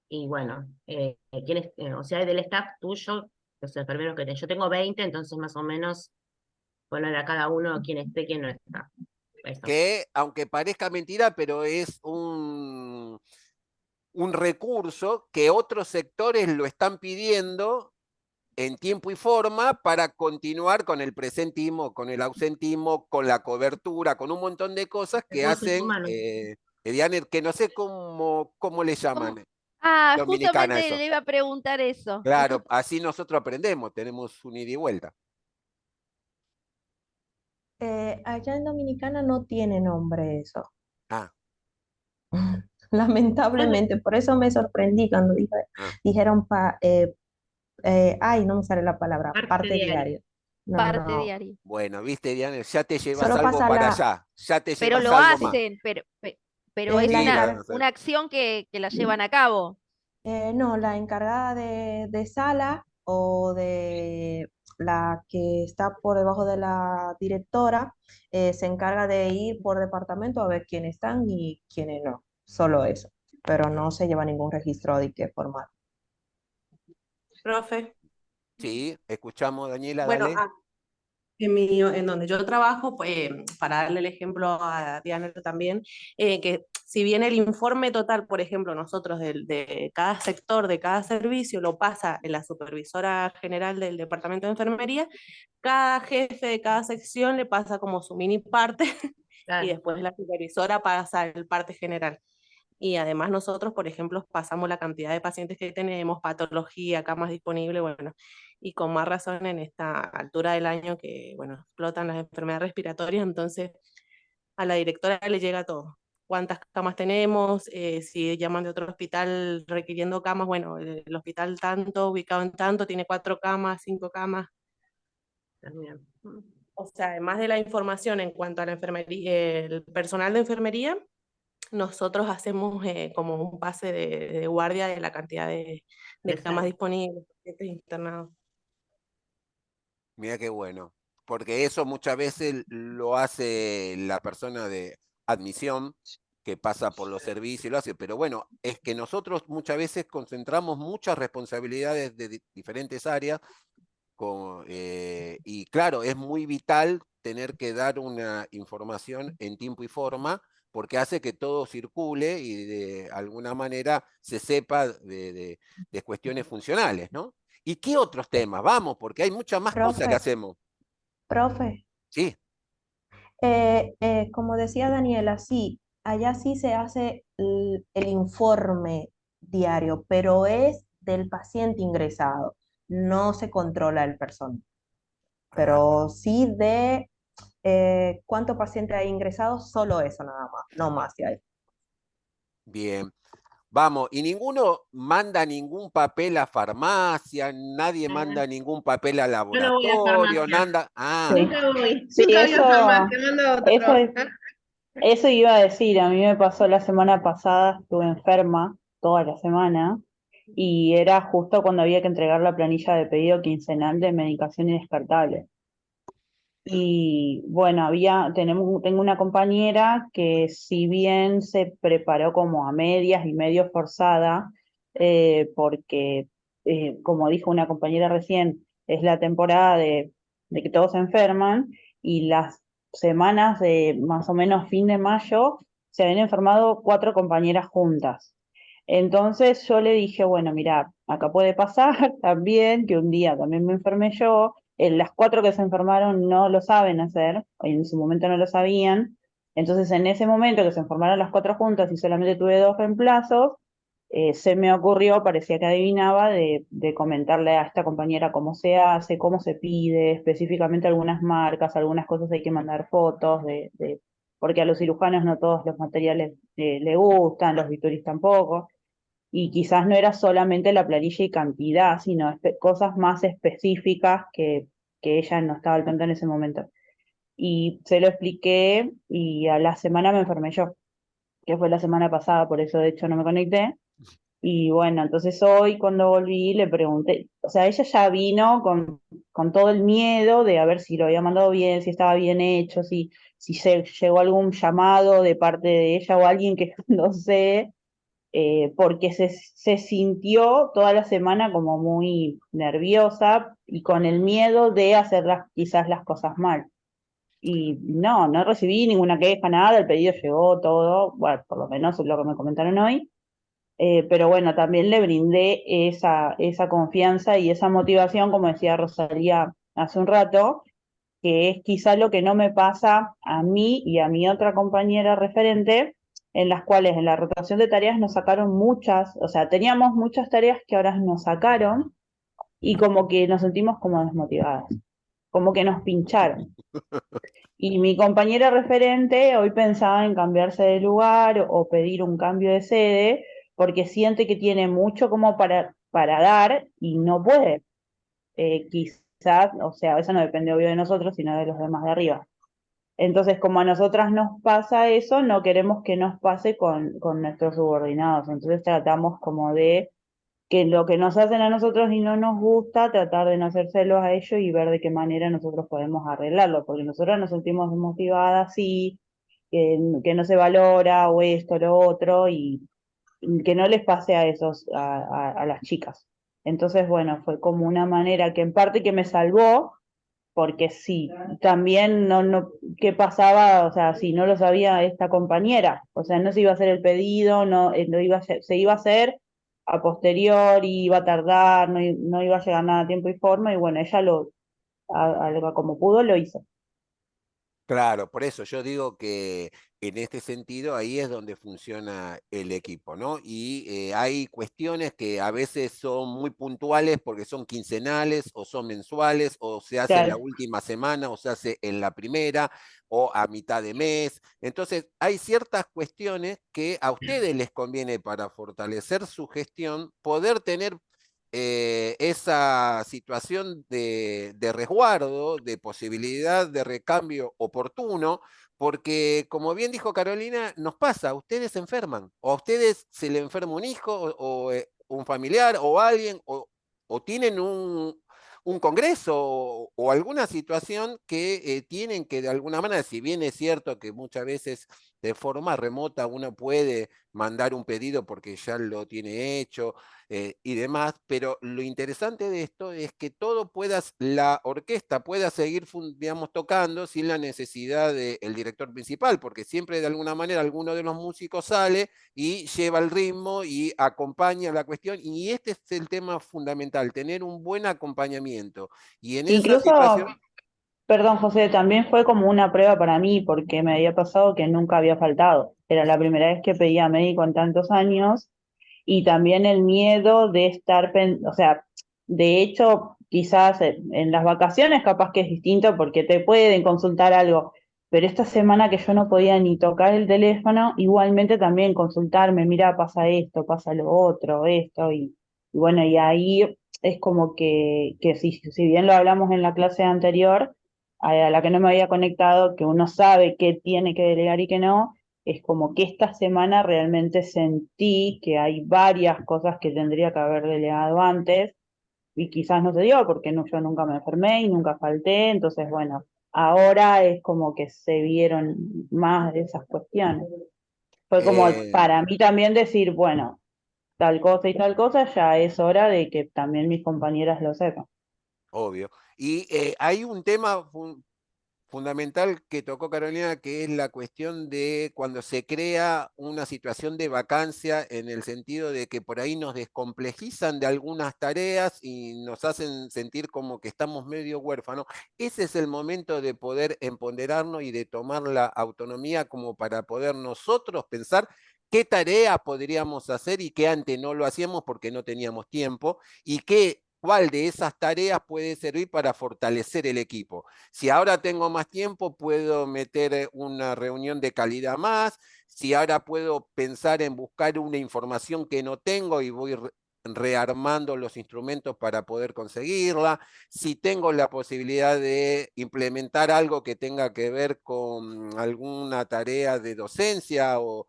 y bueno, quién es, o sea, del staff tuyo, los enfermeros que tenés. Yo tengo 20, entonces más o menos poner a cada uno quién esté, quién no está. Eso. Que, aunque parezca mentira, pero es un recurso que otros sectores lo están pidiendo en tiempo y forma para continuar con el presentismo, con el ausentismo, con la cobertura, con un montón de cosas que Recursos hacen, humanos. Diane, que no sé cómo le ¿Cómo? llaman dominicana Justamente eso. le iba a preguntar eso. Claro, así nosotros aprendemos, tenemos un ida y vuelta. Allá en Dominicana no tiene nombre eso. Ah, Lamentablemente, por eso me sorprendí cuando ah. dijeron, ay, no me sale la palabra, Parte parte diario. diario. No, Parte no, diario. Bueno, viste, Diane, ya te llevas solo algo pasa para allá, ya te Pero llevas lo algo más. hacen, pero es la Sí, lo van a encar- hacer. una acción que la llevan a cabo. no, la encargada de sala o de la que está por debajo de la directora se encarga de ir por departamento a ver quiénes están y quiénes no. Solo eso. Pero no se lleva ningún registro de qué formal. Profe, Sí, escuchamos, Daniela, bueno, dale. en donde yo trabajo, pues, para darle el ejemplo a Diana también, que si bien el informe total, por ejemplo, nosotros de cada sector, de cada servicio, lo pasa en la supervisora general del departamento de enfermería, cada jefe de cada sección le pasa como su mini parte y Claro. después la supervisora pasa el parte general. Y además nosotros, por ejemplo, pasamos la cantidad de pacientes que tenemos, patología, camas disponibles, bueno, y con más razón en esta altura del año que, bueno, explotan las enfermedades respiratorias, entonces a la directora le llega todo. ¿Cuántas camas tenemos? Si llaman de otro hospital requiriendo camas, bueno, el hospital tanto, ubicado en tanto, tiene 4 camas, 5 camas. También. O sea, además de la información en cuanto a la enfermería, el personal de enfermería, nosotros hacemos como un pase de guardia de la cantidad de camas Exacto. disponibles, pacientes internados. Mira qué bueno, porque eso muchas veces lo hace la persona de admisión que pasa por los servicios y lo hace, pero bueno, es que nosotros muchas veces concentramos muchas responsabilidades de diferentes áreas y claro, es muy vital tener que dar una información en tiempo y forma porque hace que todo circule y de alguna manera se sepa de cuestiones funcionales, ¿no? ¿Y qué otros temas? Vamos, porque hay muchas más cosas que Profe, hacemos. profe, Sí, como decía Daniela, sí, allá sí se hace el informe diario, pero es del paciente ingresado, no se controla el personal, ah, pero sí de cuánto paciente hay ingresado, solo eso nada más, no más de ahí. bien. Vamos, y ninguno manda ningún papel a farmacia, nadie manda ningún papel a Yo no voy a laboratorio, farmacia. nada. Ah, Sí, Nunca voy. sí, Nunca voy a farmacia. Mando otro. eso iba a decir. A mí me pasó la semana pasada, estuve enferma toda la semana y era justo cuando había que entregar la planilla de pedido quincenal de medicación indescartable. Y bueno, tengo una compañera que si bien se preparó como a medias y medio forzada, porque como dijo una compañera recién, es la temporada de que todos se enferman y las semanas de más o menos fin de mayo se habían enfermado 4 compañeras juntas. Entonces yo le dije, bueno, mira, acá puede pasar también que un día también me enfermé yo, las 4 que se enfermaron no lo saben hacer, en su momento no lo sabían, entonces en ese momento que se enfermaron las 4 juntas y solamente tuve 2 reemplazos, se me ocurrió, parecía que adivinaba, de comentarle a esta compañera cómo se hace, cómo se pide, específicamente algunas marcas, algunas cosas hay que mandar fotos, porque a los cirujanos no todos los materiales le gustan, los bisturis tampoco y quizás no era solamente la planilla y cantidad, sino cosas más específicas que ella no estaba al tanto en ese momento. Y se lo expliqué y a la semana me enfermé yo, que fue la semana pasada, por eso de hecho no me conecté. Y bueno, entonces hoy cuando volví le pregunté, o sea, ella ya vino con todo el miedo de a ver si lo había mandado bien, si estaba bien hecho, si llegó algún llamado de parte de ella o alguien que no sé, porque se sintió toda la semana como muy nerviosa y con el miedo de hacer quizás las cosas mal. Y no recibí ninguna queja, nada, el pedido llegó todo, bueno, por lo menos es lo que me comentaron hoy. Pero bueno, también le brindé esa confianza y esa motivación, como decía Rosalía hace un rato, que es quizá lo que no me pasa a mí y a mi otra compañera referente, en las cuales en la rotación de tareas nos sacaron muchas, o sea, teníamos muchas tareas que ahora nos sacaron y como que nos sentimos como desmotivadas, como que nos pincharon. Y mi compañera referente hoy pensaba en cambiarse de lugar o pedir un cambio de sede porque siente que tiene mucho como para dar y no puede. Quizás, o sea, eso no depende obvio de nosotros, sino de los demás de arriba. Entonces, como a nosotras nos pasa eso, no queremos que nos pase con nuestros subordinados. Entonces tratamos como de que lo que nos hacen a nosotros y no nos gusta, tratar de no hacérselos a ellos y ver de qué manera nosotros podemos arreglarlo, porque nosotros nos sentimos desmotivadas, sí, que no se valora o esto, lo otro, y que no les pase a a las chicas. Entonces, bueno, fue como una manera que en parte que me salvó, porque sí, también ¿qué pasaba? O sea, si no lo sabía esta compañera, o sea, no se iba a hacer el pedido, no iba se iba a hacer a posteriori, iba a tardar, no iba a llegar nada a tiempo y forma, y bueno, ella como pudo, lo hizo. Claro, por eso yo digo que en este sentido ahí es donde funciona el equipo, ¿no? Y hay cuestiones que a veces son muy puntuales porque son quincenales o son mensuales o se hace en la Claro. última semana o se hace en la primera o a mitad de mes. Entonces hay ciertas cuestiones que a ustedes les conviene para fortalecer su gestión poder tener esa situación de resguardo, de posibilidad de recambio oportuno, porque como bien dijo Carolina, nos pasa, ustedes se enferman, o a ustedes se le enferma un hijo, un familiar, o alguien, o tienen un congreso o alguna situación que tienen que de alguna manera, si bien es cierto que muchas veces de forma remota uno puede mandar un pedido porque ya lo tiene hecho, y demás, pero lo interesante de esto es que la orquesta pueda seguir, digamos, tocando sin la necesidad del director principal, porque siempre de alguna manera alguno de los músicos sale y lleva el ritmo y acompaña la cuestión, y este es el tema fundamental, tener un buen acompañamiento. Y en esa Incluso, situación, perdón, José, también fue como una prueba para mí, porque me había pasado que nunca había faltado. Era la primera vez que pedía médico en tantos años y también el miedo de estar, o sea, de hecho, quizás en las vacaciones capaz que es distinto porque te pueden consultar algo, pero esta semana que yo no podía ni tocar el teléfono, igualmente también consultarme, mira, pasa esto, pasa lo otro, esto, y bueno, y ahí es como que si bien lo hablamos en la clase anterior, a la que no me había conectado, que uno sabe qué tiene que delegar y qué no, es como que esta semana realmente sentí que hay varias cosas que tendría que haber delegado antes y quizás no se dio porque yo nunca me enfermé y nunca falté, entonces bueno, ahora es como que se vieron más de esas cuestiones. Fue como eh, para mí también decir, bueno, tal cosa y tal cosa, ya es hora de que también mis compañeras lo sepan. obvio. Y hay un tema fundamental que tocó Carolina, que es la cuestión de cuando se crea una situación de vacancia en el sentido de que por ahí nos descomplejizan de algunas tareas y nos hacen sentir como que estamos medio huérfanos. Ese es el momento de poder empoderarnos y de tomar la autonomía como para poder nosotros pensar qué tarea podríamos hacer y qué antes no lo hacíamos porque no teníamos tiempo y cuál de esas tareas puede servir para fortalecer el equipo. Si ahora tengo más tiempo, puedo meter una reunión de calidad más. Si ahora puedo pensar en buscar una información que no tengo y voy rearmando los instrumentos para poder conseguirla. Si tengo la posibilidad de implementar algo que tenga que ver con alguna tarea de docencia o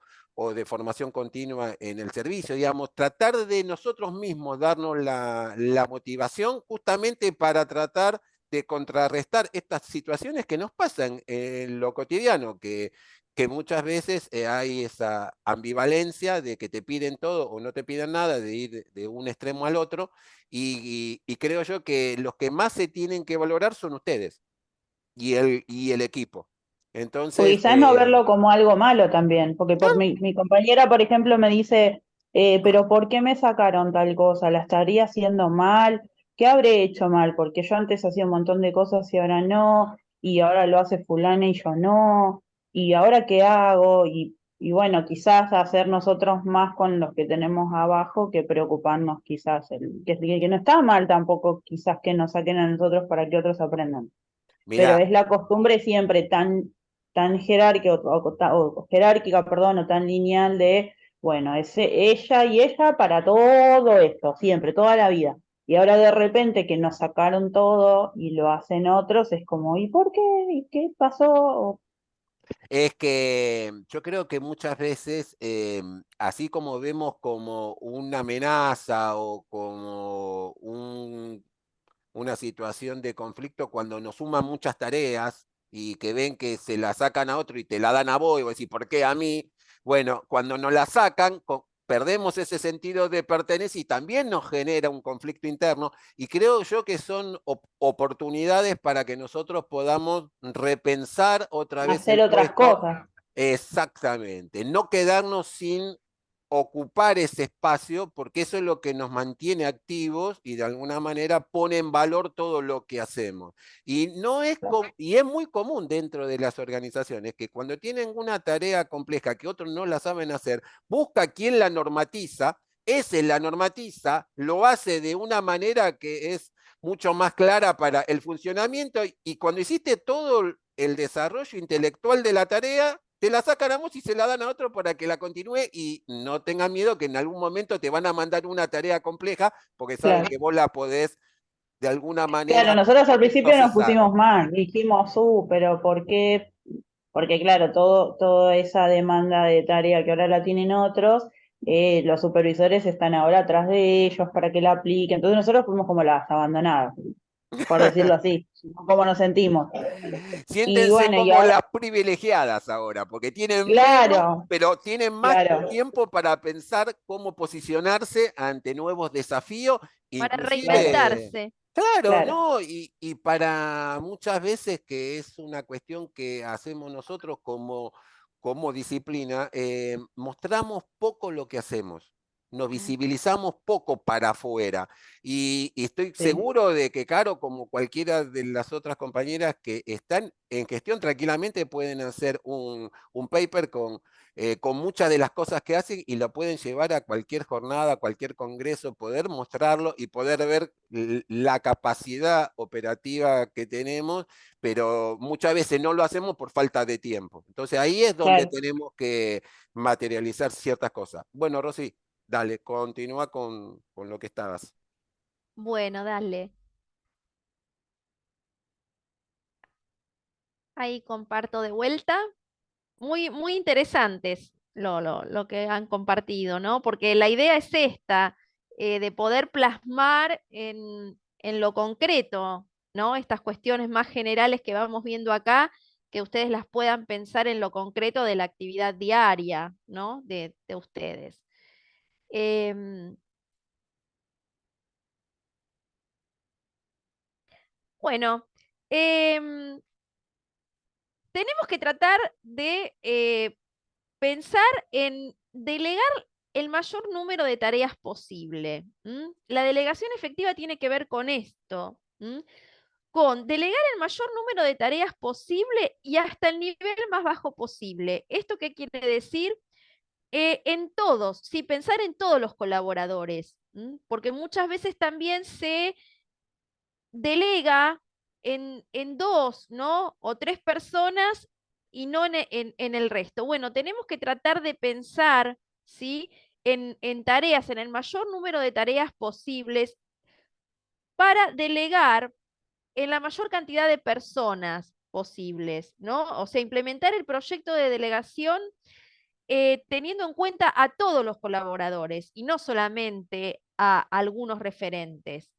de formación continua en el servicio, digamos, tratar de nosotros mismos darnos la motivación justamente para tratar de contrarrestar estas situaciones que nos pasan en lo cotidiano, que muchas veces hay esa ambivalencia de que te piden todo o no te piden nada, de ir de un extremo al otro, y creo yo que los que más se tienen que valorar son ustedes. y el equipo. O Entonces, quizás no verlo como algo malo también, porque por mi compañera, por ejemplo, me dice, pero ¿por qué me sacaron tal cosa? ¿La estaría haciendo mal? ¿Qué habré hecho mal? Porque yo antes hacía un montón de cosas y ahora no, y ahora lo hace fulana y yo no, y ahora qué hago, y bueno, quizás hacer nosotros más con los que tenemos abajo que preocuparnos quizás, que no está mal tampoco quizás que nos saquen a nosotros para que otros aprendan, pero mira, es la costumbre siempre tan jerárquica, o jerárquica, perdón, o tan lineal de, bueno, es ella y ella para todo esto, siempre, toda la vida. Y ahora de repente que nos sacaron todo y lo hacen otros, es como, ¿y por qué? ¿Y qué pasó? es que yo creo que muchas veces, así como vemos como una amenaza o como una situación de conflicto cuando nos suman muchas tareas y que ven que se la sacan a otro y te la dan a vos y vos decís, ¿por qué a mí? Bueno, cuando nos la sacan, perdemos ese sentido de pertenencia y también nos genera un conflicto interno y creo yo que son oportunidades para que nosotros podamos repensar otra vez Hacer el otras puesto. cosas. Exactamente, no quedarnos sin ocupar ese espacio, porque eso es lo que nos mantiene activos y de alguna manera pone en valor todo lo que hacemos. Y, no es, y es muy común dentro de las organizaciones que cuando tienen una tarea compleja que otros no la saben hacer, busca quien la normatiza, ese la normatiza, lo hace de una manera que es mucho más clara para el funcionamiento y cuando hiciste todo el desarrollo intelectual de la tarea, te la sacan a vos y se la dan a otro para que la continúe y no tengan miedo que en algún momento te van a mandar una tarea compleja porque saben Claro. que vos la podés de alguna Claro, manera nosotros al principio nos procesar. pusimos mal, dijimos, pero ¿por qué? Porque claro, toda esa demanda de tarea que ahora la tienen otros, los supervisores están ahora atrás de ellos para que la apliquen. Entonces nosotros fuimos como las abandonadas, por decirlo así, como nos sentimos. Y Siéntense bueno, y como ahora, las privilegiadas ahora, porque tienen menos, claro, pero tienen más claro, tiempo para pensar cómo posicionarse ante nuevos desafíos, para claro, inclusive, reinventarse. claro, claro. ¿no? Y para muchas veces que es una cuestión que hacemos nosotros como disciplina, mostramos poco lo que hacemos. Nos visibilizamos poco para afuera. Y estoy Sí. seguro de que, Caro, como cualquiera de las otras compañeras que están en gestión, tranquilamente pueden hacer un paper con muchas de las cosas que hacen y lo pueden llevar a cualquier jornada, a cualquier congreso, poder mostrarlo y poder ver la capacidad operativa que tenemos, pero muchas veces no lo hacemos por falta de tiempo. Entonces ahí es donde Claro. tenemos que materializar ciertas cosas. Bueno, Rosy, dale, continúa con lo que estabas. Bueno, dale. Ahí comparto de vuelta. Muy, muy interesantes lo que han compartido, ¿no? Porque la idea es esta, de poder plasmar en lo concreto, ¿no? Estas cuestiones más generales que vamos viendo acá, que ustedes las puedan pensar en lo concreto de la actividad diaria, ¿no? De ustedes. Em, bueno, em, tenemos que tratar de pensar en delegar el mayor número de tareas posible. La delegación efectiva tiene que ver con esto, con delegar el mayor número de tareas posible y hasta el nivel más bajo posible. ¿Esto qué quiere decir? En todos, sí, pensar en todos los colaboradores, porque muchas veces también se delega en dos, ¿no? O tres personas y no en el resto. Bueno, tenemos que tratar de pensar, ¿sí? En tareas, en el mayor número de tareas posibles para delegar en la mayor cantidad de personas posibles, ¿no? O sea, implementar el proyecto de delegación teniendo en cuenta a todos los colaboradores y no solamente a algunos referentes.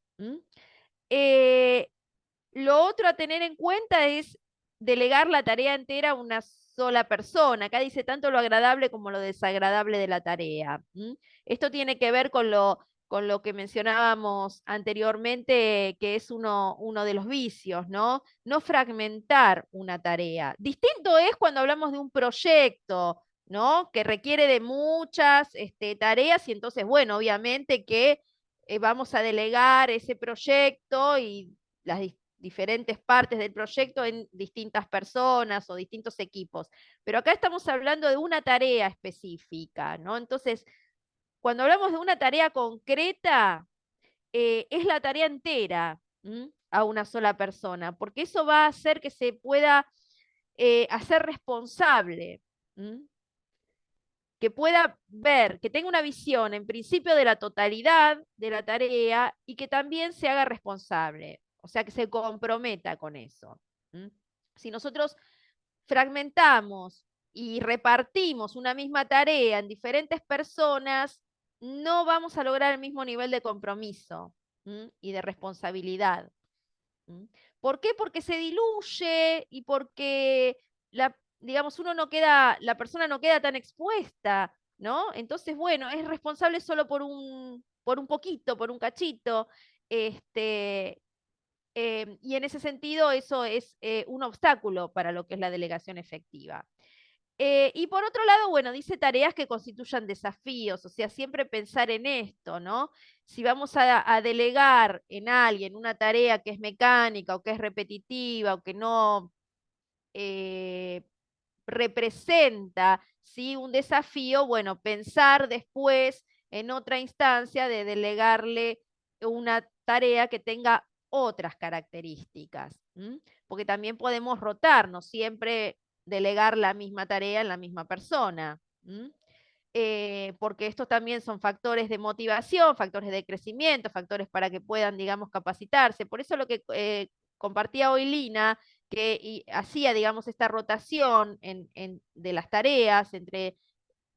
Eh, lo otro a tener en cuenta es delegar la tarea entera a una sola persona. Acá dice tanto lo agradable como lo desagradable de la tarea. Esto tiene que ver con lo con lo que mencionábamos anteriormente, que es uno de los vicios, ¿no? No fragmentar una tarea. Distinto es cuando hablamos de un proyecto, ¿no? Que requiere de muchas tareas y entonces, bueno, obviamente que vamos a delegar ese proyecto y las diferentes partes del proyecto en distintas personas o distintos equipos. Pero acá estamos hablando de una tarea específica, ¿no? Entonces, cuando hablamos de una tarea concreta, es la tarea entera a una sola persona, porque eso va a hacer que se pueda hacer responsable, que pueda ver, que tenga una visión en principio de la totalidad de la tarea y que también se haga responsable, o sea, que se comprometa con eso. Si nosotros fragmentamos y repartimos una misma tarea en diferentes personas, no vamos a lograr el mismo nivel de compromiso y de responsabilidad. ¿Por qué? Porque se diluye y porque digamos, la persona no queda tan expuesta, ¿no? Entonces, bueno, es responsable solo por un poquito, por un cachito, y en ese sentido eso es un obstáculo para lo que es la delegación efectiva. Y por otro lado, bueno, dice tareas que constituyan desafíos, o sea, siempre pensar en esto, ¿no? Si vamos a delegar en alguien una tarea que es mecánica o que es repetitiva o que no representa, ¿sí?, un desafío, bueno, pensar después en otra instancia de delegarle una tarea que tenga otras características, porque también podemos rotar, no siempre delegar la misma tarea en la misma persona. Porque estos también son factores de motivación, factores de crecimiento, factores para que puedan, digamos, capacitarse. Por eso lo que compartía hoy Lina, que hacía, digamos, esta rotación de las tareas entre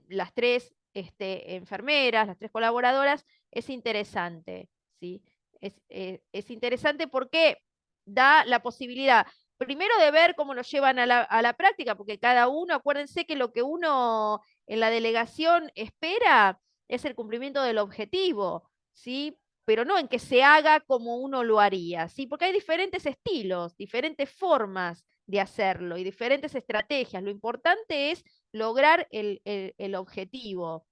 las tres enfermeras, las tres colaboradoras, es interesante, ¿sí? Es interesante porque da la posibilidad, primero, de ver cómo lo llevan a la práctica, porque cada uno, acuérdense que lo que uno en la delegación espera es el cumplimiento del objetivo, ¿sí? Pero no en que se haga como uno lo haría, ¿sí? Porque hay diferentes estilos, diferentes formas de hacerlo y diferentes estrategias. Lo importante es lograr el objetivo.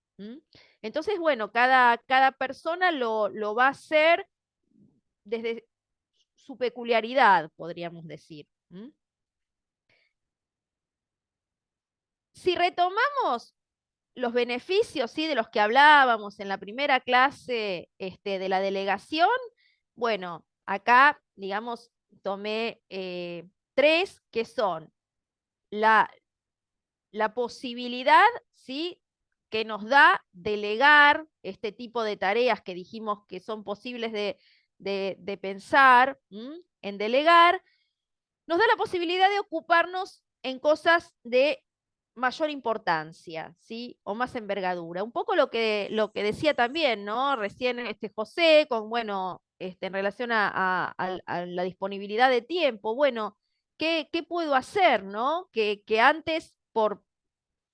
Entonces, bueno, cada persona lo va a hacer desde su peculiaridad, podríamos decir. Si retomamos los beneficios, ¿sí?, de los que hablábamos en la primera clase de la delegación, bueno, acá, digamos, tomé 3 que son la posibilidad, ¿sí?, que nos da delegar este tipo de tareas que dijimos que son posibles de pensar en delegar, nos da la posibilidad de ocuparnos en cosas de mayor importancia, ¿sí?, o más envergadura. Un poco lo que decía también, ¿no?, recién José, con, bueno, en relación a la disponibilidad de tiempo. Bueno, ¿qué puedo hacer, no? Que antes, por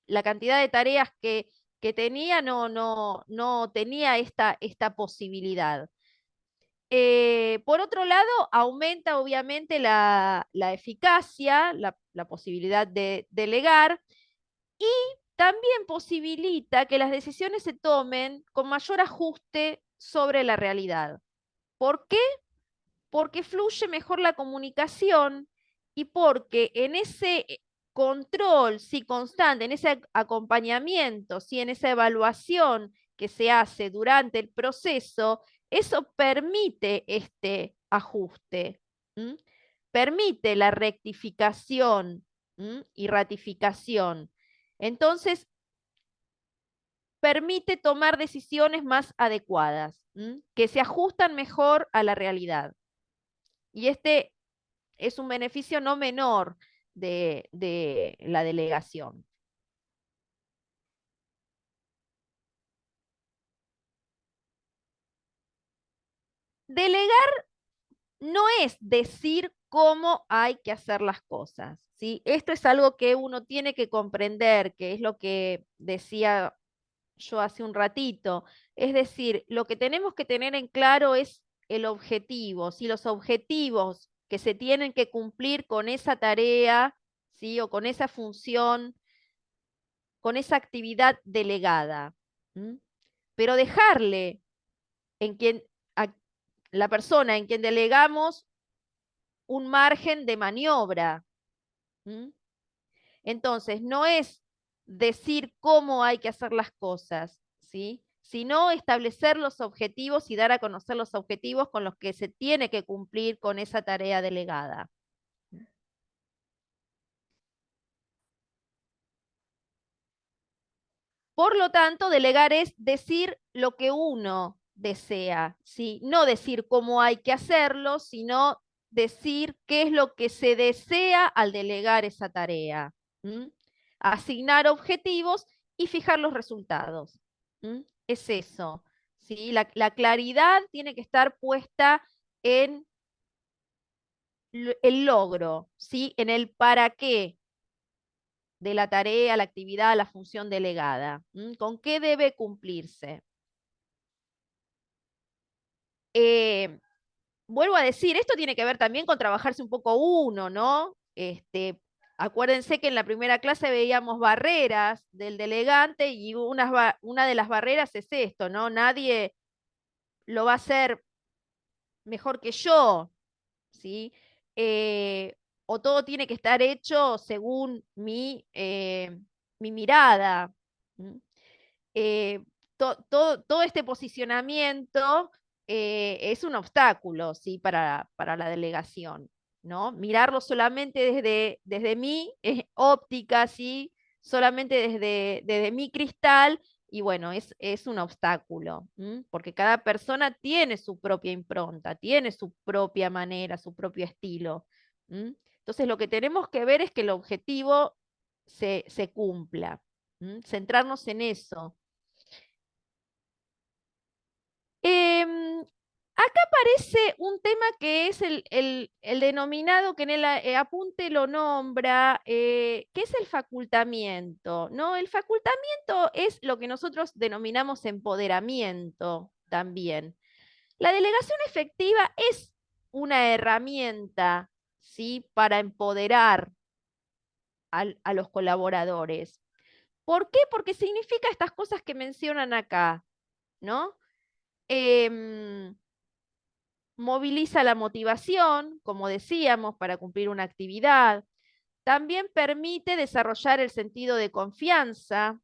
la cantidad de tareas que tenía, no tenía esta posibilidad. Por otro lado, aumenta obviamente la eficacia, la posibilidad de delegar, y también posibilita que las decisiones se tomen con mayor ajuste sobre la realidad. ¿Por qué? Porque fluye mejor la comunicación y porque en ese control, sí, constante, en ese acompañamiento, sí, en esa evaluación que se hace durante el proceso, eso permite este ajuste, permite la rectificación y ratificación. Entonces, permite tomar decisiones más adecuadas, que se ajustan mejor a la realidad. Y este es un beneficio no menor de la delegación. Delegar no es decir cómo hay que hacer las cosas, ¿sí? Esto es algo que uno tiene que comprender, que es lo que decía yo hace un ratito. Es decir, lo que tenemos que tener en claro es el objetivo, si los objetivos que se tienen que cumplir con esa tarea, ¿sí? O con esa función, con esa actividad delegada. ¿M? Pero dejarle en quien, a la persona en quien delegamos un margen de maniobra. ¿M? Entonces, no es decir cómo hay que hacer las cosas, ¿sí? Sino establecer los objetivos y dar a conocer los objetivos con los que se tiene que cumplir con esa tarea delegada. Por lo tanto, delegar es decir lo que uno desea, ¿sí? No decir cómo hay que hacerlo, sino decir qué es lo que se desea al delegar esa tarea. ¿M? Asignar objetivos y fijar los resultados. ¿M? Es eso, ¿sí? La claridad tiene que estar puesta en el logro, ¿sí? En el para qué de la tarea, la actividad, la función delegada. ¿Con qué debe cumplirse? Vuelvo a decir, esto tiene que ver también con trabajarse un poco uno, ¿no? Acuérdense que en la primera clase veíamos barreras del delegante y una de las barreras es esto, ¿no? Nadie lo va a hacer mejor que yo, ¿sí? O todo tiene que estar hecho según mi mirada. ¿M? eh, todo este posicionamiento es un obstáculo, ¿sí? Para la delegación, ¿no? Mirarlo solamente desde mi óptica, ¿sí? Solamente desde mi cristal, y bueno, es un obstáculo, porque cada persona tiene su propia impronta, tiene su propia manera, su propio estilo. Entonces, lo que tenemos que ver es que el objetivo se cumpla, centrarnos en eso. Acá aparece un tema que es el denominado, que en el apunte lo nombra, que es el facultamiento, ¿no? El facultamiento es lo que nosotros denominamos empoderamiento también. La delegación efectiva es una herramienta, ¿sí? Para empoderar a los colaboradores. ¿Por qué? Porque significa estas cosas que mencionan acá, ¿no? Moviliza la motivación, como decíamos, para cumplir una actividad. También permite desarrollar el sentido de confianza,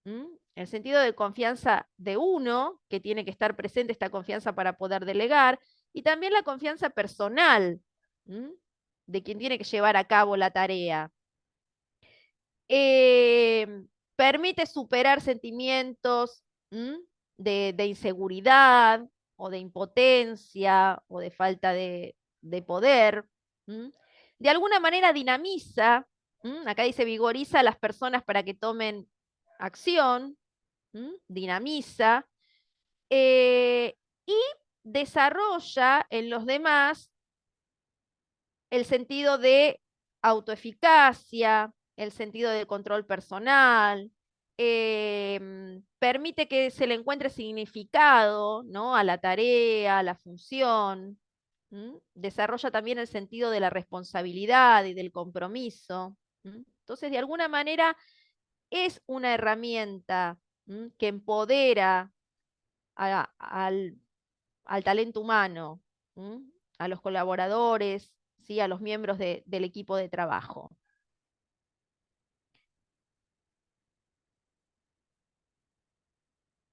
el sentido de confianza de uno, que tiene que estar presente esta confianza para poder delegar, y también la confianza personal, de quien tiene que llevar a cabo la tarea. Permite superar sentimientos de inseguridad o de impotencia o de falta de poder. De alguna manera dinamiza, acá dice vigoriza a las personas para que tomen acción, dinamiza, y desarrolla en los demás el sentido de autoeficacia, el sentido de control personal, permite que se le encuentre significado, ¿no? A la tarea, a la función, desarrolla también el sentido de la responsabilidad y del compromiso. Entonces, de alguna manera, es una herramienta que empodera al talento humano, a los colaboradores, ¿sí? A los miembros del equipo de trabajo.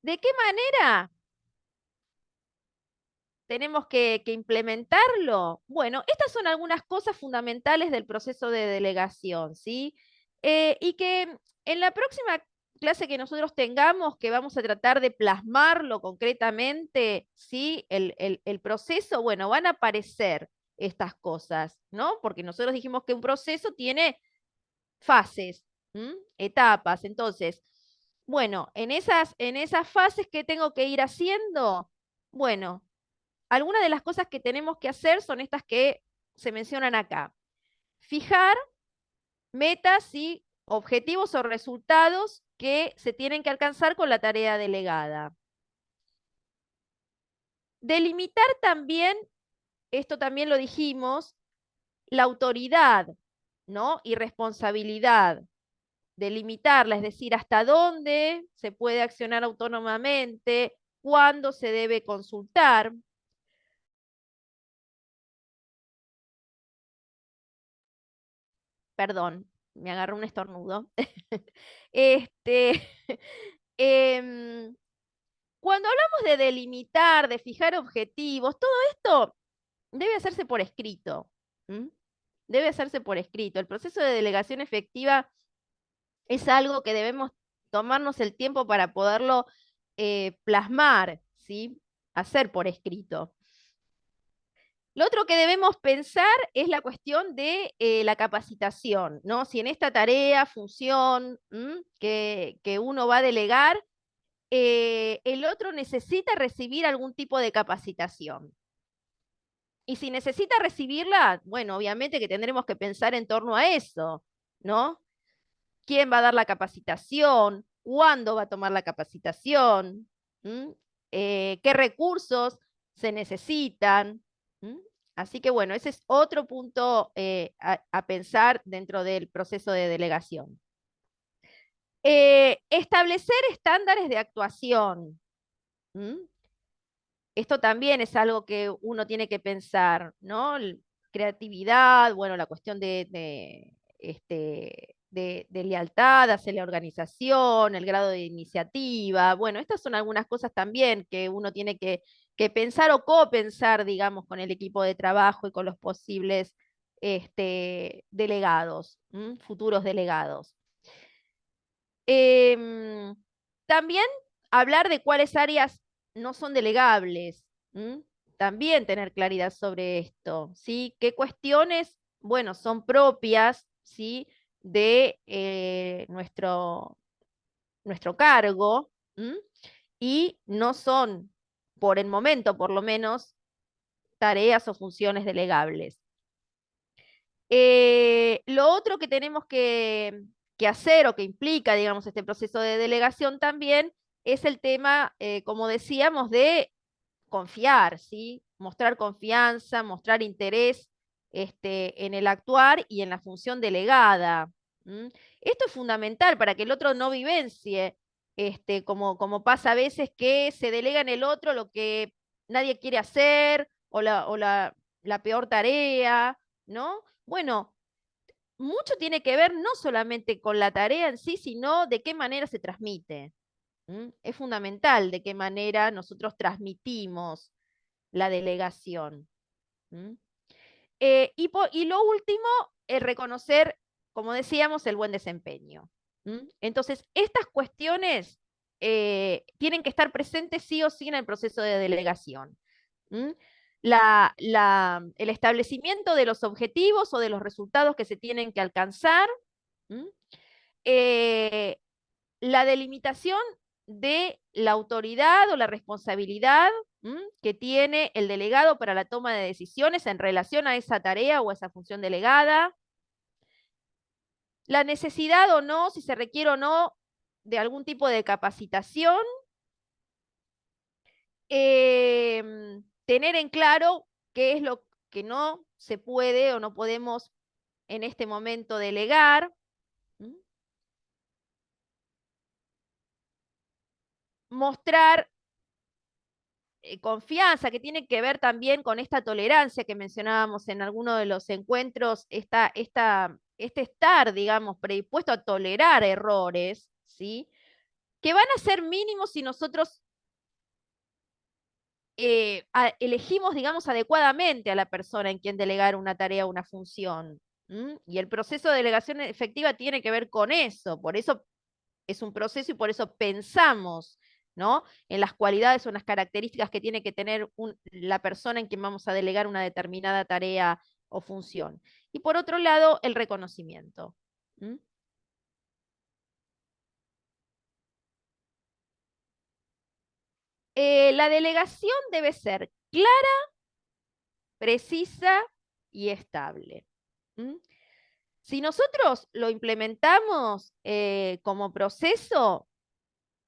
¿De qué manera tenemos que implementarlo? Bueno, estas son algunas cosas fundamentales del proceso de delegación, ¿sí? Y que en la próxima clase que nosotros tengamos, que vamos a tratar de plasmarlo concretamente, ¿sí? El proceso, bueno, van a aparecer estas cosas, ¿no? Porque nosotros dijimos que un proceso tiene fases, etapas. Entonces, bueno, en esas fases, ¿qué tengo que ir haciendo? Bueno, algunas de las cosas que tenemos que hacer son estas que se mencionan acá. Fijar metas y objetivos o resultados que se tienen que alcanzar con la tarea delegada. Delimitar también, esto también lo dijimos, la autoridad, ¿no? Y responsabilidad. Delimitarla, es decir, hasta dónde se puede accionar autónomamente, cuándo se debe consultar. Perdón, me agarró un estornudo. Este, cuando hablamos de delimitar, de fijar objetivos, todo esto debe hacerse por escrito. ¿M? Debe hacerse por escrito. El proceso de delegación efectiva es algo que debemos tomarnos el tiempo para poderlo plasmar, ¿sí? Hacer por escrito. Lo otro que debemos pensar es la cuestión de la capacitación, ¿no? Si en esta tarea, función que uno va a delegar, el otro necesita recibir algún tipo de capacitación. Y si necesita recibirla, bueno, obviamente que tendremos que pensar en torno a eso, ¿no? ¿Quién va a dar la capacitación? ¿Cuándo va a tomar la capacitación? ¿Qué recursos se necesitan? ¿Mm? Así que bueno, ese es otro punto a pensar dentro del proceso de delegación. Establecer estándares de actuación. Esto también es algo que uno tiene que pensar, ¿no? Creatividad, bueno, la cuestión de lealtad hacia la organización, el grado de iniciativa. Bueno, estas son algunas cosas también que uno tiene que pensar o copensar, digamos, con el equipo de trabajo y con los posibles delegados, futuros delegados. También hablar de cuáles áreas no son delegables. También tener claridad sobre esto, ¿sí? ¿Qué cuestiones, bueno, son propias, ¿sí? de nuestro cargo y no son, por el momento por lo menos, tareas o funciones delegables. Lo otro que tenemos que hacer o que implica, digamos, este proceso de delegación también es el tema, como decíamos, de confiar, ¿sí? Mostrar confianza, mostrar interés en el actuar y en la función delegada. Esto es fundamental para que el otro no vivencie, como pasa a veces que se delega en el otro lo que nadie quiere hacer o la peor tarea, ¿no? Bueno, mucho tiene que ver no solamente con la tarea en sí, sino de qué manera se transmite. Es fundamental de qué manera nosotros transmitimos la delegación. Y lo último, es reconocer, como decíamos, el buen desempeño. Entonces, estas cuestiones tienen que estar presentes sí o sí en el proceso de delegación. El establecimiento de los objetivos o de los resultados que se tienen que alcanzar, la delimitación de la autoridad o la responsabilidad que tiene el delegado para la toma de decisiones en relación a esa tarea o a esa función delegada, la necesidad o no, si se requiere o no, de algún tipo de capacitación, tener en claro qué es lo que no se puede o no podemos en este momento delegar, mostrar confianza, que tiene que ver también con esta tolerancia que mencionábamos en alguno de los encuentros, este estar, digamos, predispuesto a tolerar errores, ¿sí? Que van a ser mínimos si nosotros elegimos, digamos, adecuadamente a la persona en quien delegar una tarea o una función. Y el proceso de delegación efectiva tiene que ver con eso, por eso es un proceso y por eso pensamos, ¿no? En las cualidades o en las características que tiene que tener la persona en quien vamos a delegar una determinada tarea o función. Y por otro lado, el reconocimiento. La delegación debe ser clara, precisa y estable. Si nosotros lo implementamos como proceso,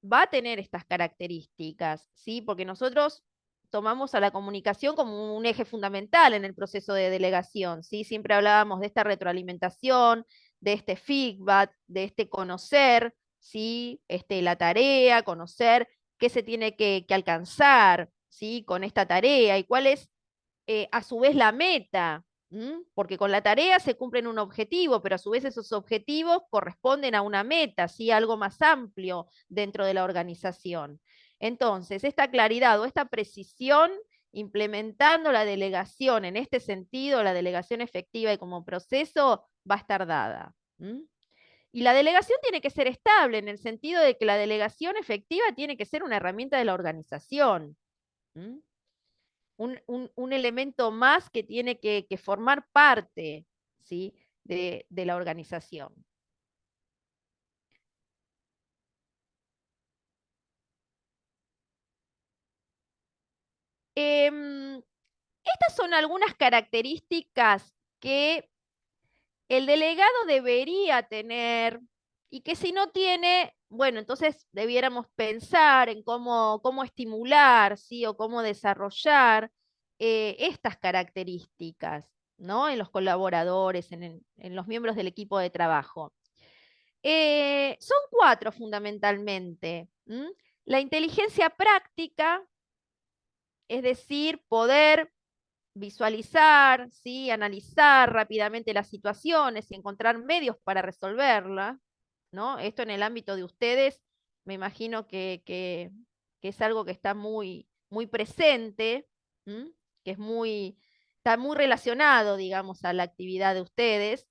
va a tener estas características, ¿sí? Porque nosotros tomamos a la comunicación como un eje fundamental en el proceso de delegación, ¿sí? Siempre hablábamos de esta retroalimentación, de este feedback, de este conocer, ¿sí? La tarea, conocer qué se tiene que alcanzar, ¿sí? Con esta tarea y cuál es a su vez la meta. Porque con la tarea se cumplen un objetivo, pero a su vez esos objetivos corresponden a una meta, ¿sí? Algo más amplio dentro de la organización. Entonces, esta claridad o esta precisión, implementando la delegación en este sentido, la delegación efectiva y como proceso, va a estar dada. Y la delegación tiene que ser estable en el sentido de que la delegación efectiva tiene que ser una herramienta de la organización. Un elemento más que tiene que formar parte, ¿sí? de la organización. Estas son algunas características que el delegado debería tener y que si no tiene, bueno, entonces debiéramos pensar en cómo estimular, ¿sí? O cómo desarrollar estas características, ¿no? En los colaboradores, en los miembros del equipo de trabajo. Son 4 fundamentalmente. La inteligencia práctica, es decir, poder visualizar, ¿sí? Analizar rápidamente las situaciones y encontrar medios para resolverlas, ¿no? Esto en el ámbito de ustedes, me imagino que es algo que está muy presente, que está muy relacionado, digamos, a la actividad de ustedes,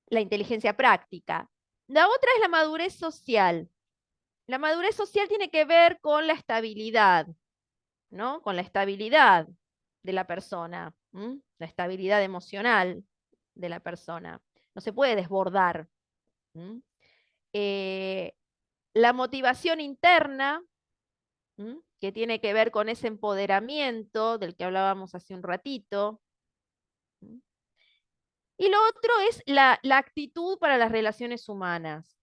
la inteligencia práctica. La otra es la madurez social. La madurez social tiene que ver con la estabilidad, ¿no? Con la estabilidad de la persona, la estabilidad emocional de la persona. No se puede desbordar. La motivación interna, que tiene que ver con ese empoderamiento del que hablábamos hace un ratito. Y lo otro es la actitud para las relaciones humanas.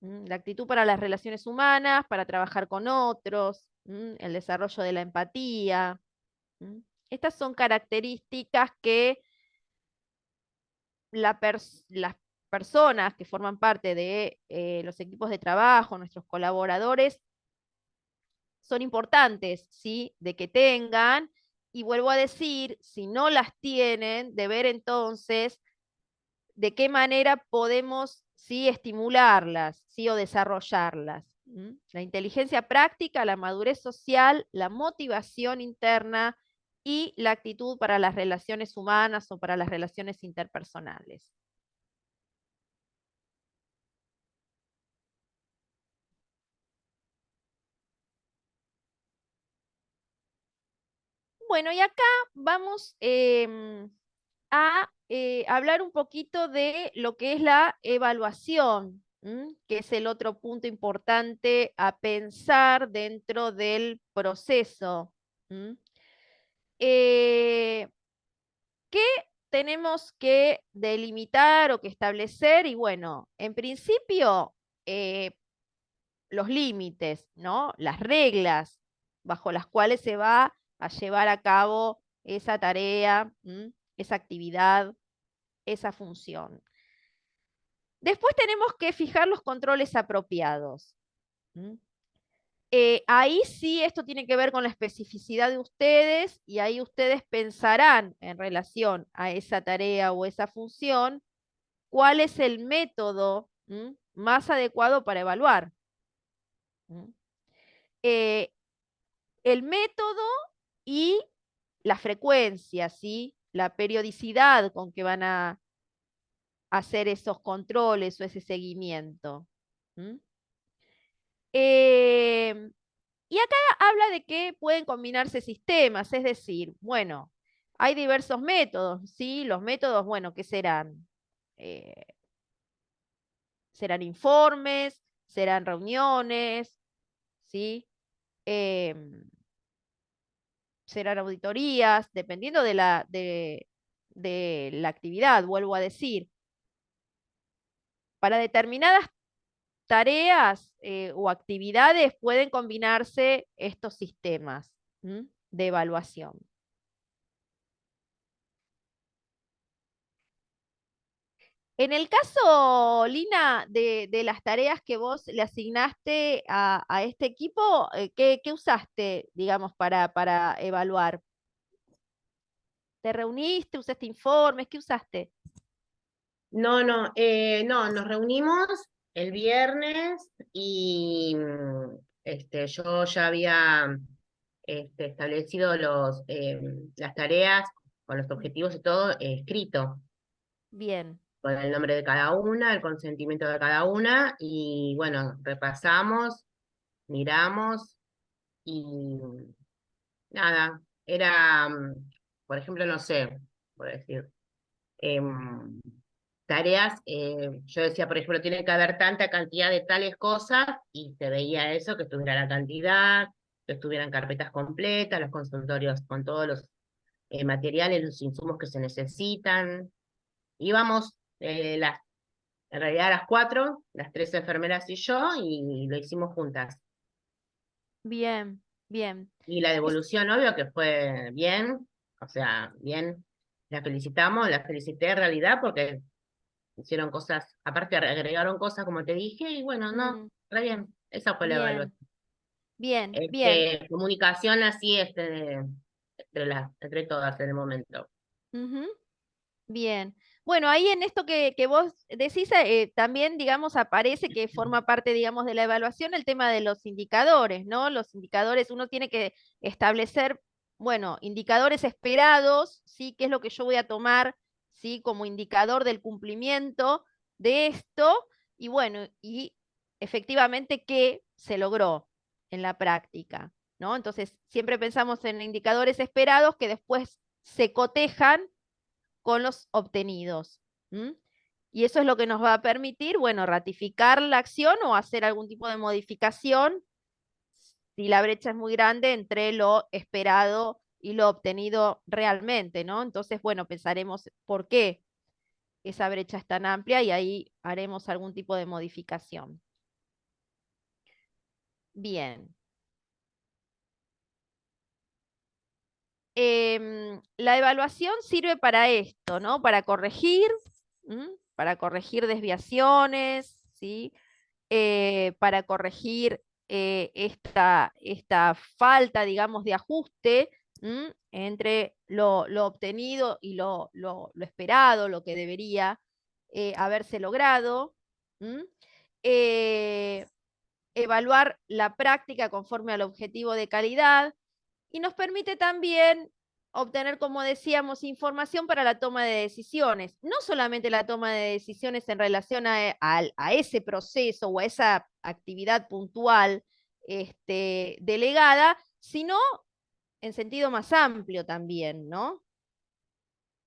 La actitud para las relaciones humanas, para trabajar con otros, el desarrollo de la empatía. Estas son características que las personas que forman parte de los equipos de trabajo, nuestros colaboradores, son importantes, ¿sí? De que tengan, y vuelvo a decir, si no las tienen, de ver entonces de qué manera podemos, ¿sí? Estimularlas, ¿sí? O desarrollarlas. La inteligencia práctica, la madurez social, la motivación interna y la actitud para las relaciones humanas o para las relaciones interpersonales. Bueno, y acá vamos a hablar un poquito de lo que es la evaluación, que es el otro punto importante a pensar dentro del proceso. ¿Qué tenemos que delimitar o que establecer? Y bueno, en principio, los límites, ¿no? Las reglas bajo las cuales se va a llevar a cabo esa tarea, esa actividad, esa función. Después tenemos que fijar los controles apropiados. Ahí sí esto tiene que ver con la especificidad de ustedes y ahí ustedes pensarán en relación a esa tarea o esa función cuál es el método más adecuado para evaluar. El método y la frecuencia, ¿sí? La periodicidad con que van a hacer esos controles o ese seguimiento. Y acá habla de que pueden combinarse sistemas, es decir, bueno, hay diversos métodos, ¿sí? Los métodos, bueno, ¿qué serán? Serán informes, serán reuniones, ¿sí? Serán auditorías, dependiendo de de la actividad, vuelvo a decir. Para determinadas tareas o actividades pueden combinarse estos sistemas de evaluación. En el caso, Lina, de las tareas que vos le asignaste a este equipo, ¿qué usaste, digamos, para evaluar? ¿Te reuniste, usaste informes? ¿Qué usaste? No, nos reunimos el viernes y yo ya había establecido las tareas con los objetivos y todo escrito, Bien, con el nombre de cada una, el consentimiento de cada una, y bueno, repasamos, miramos y nada, era, por ejemplo, no sé, por decir, em, tareas, yo decía, por ejemplo, tiene que haber tanta cantidad de tales cosas, y se veía eso, que estuviera la cantidad, que estuvieran carpetas completas, los consultorios con todos los materiales, los insumos que se necesitan. Íbamos en realidad a las 4, las 3 enfermeras y yo, y lo hicimos juntas. bien, bien. Y la devolución, obvio que fue bien, o sea, bien, la felicité en realidad porque hicieron cosas, aparte agregaron cosas como te dije, y bueno, no, Mm, está bien, esa fue la bien, evaluación. bien, bien. Comunicación así, entre todas en el momento. Ujú. Bien. Bueno, ahí en esto que vos decís, también, digamos, aparece que forma parte, digamos, de la evaluación el tema de los indicadores, ¿no? Los indicadores, uno tiene que establecer, bueno, indicadores esperados, ¿sí? ¿Qué es lo que yo voy a tomar, ¿sí? Como indicador del cumplimiento de esto? Y bueno, y efectivamente qué se logró en la práctica, ¿no? Entonces, siempre pensamos en indicadores esperados que después se cotejan con los obtenidos. Y eso es lo que nos va a permitir, bueno, ratificar la acción o hacer algún tipo de modificación si la brecha es muy grande entre lo esperado y lo obtenido realmente, ¿no? Entonces, bueno, pensaremos por qué esa brecha es tan amplia y ahí haremos algún tipo de modificación. Bien. La evaluación sirve para esto, ¿no? Para corregir, para corregir desviaciones, ¿sí? Para corregir esta falta, digamos, de ajuste entre lo obtenido y lo esperado, lo que debería haberse logrado. Eh, Evaluar la práctica conforme al objetivo de calidad y nos permite también obtener, como decíamos, información para la toma de decisiones. No solamente la toma de decisiones en relación a ese proceso o a esa actividad puntual delegada, sino en sentido más amplio también, ¿no?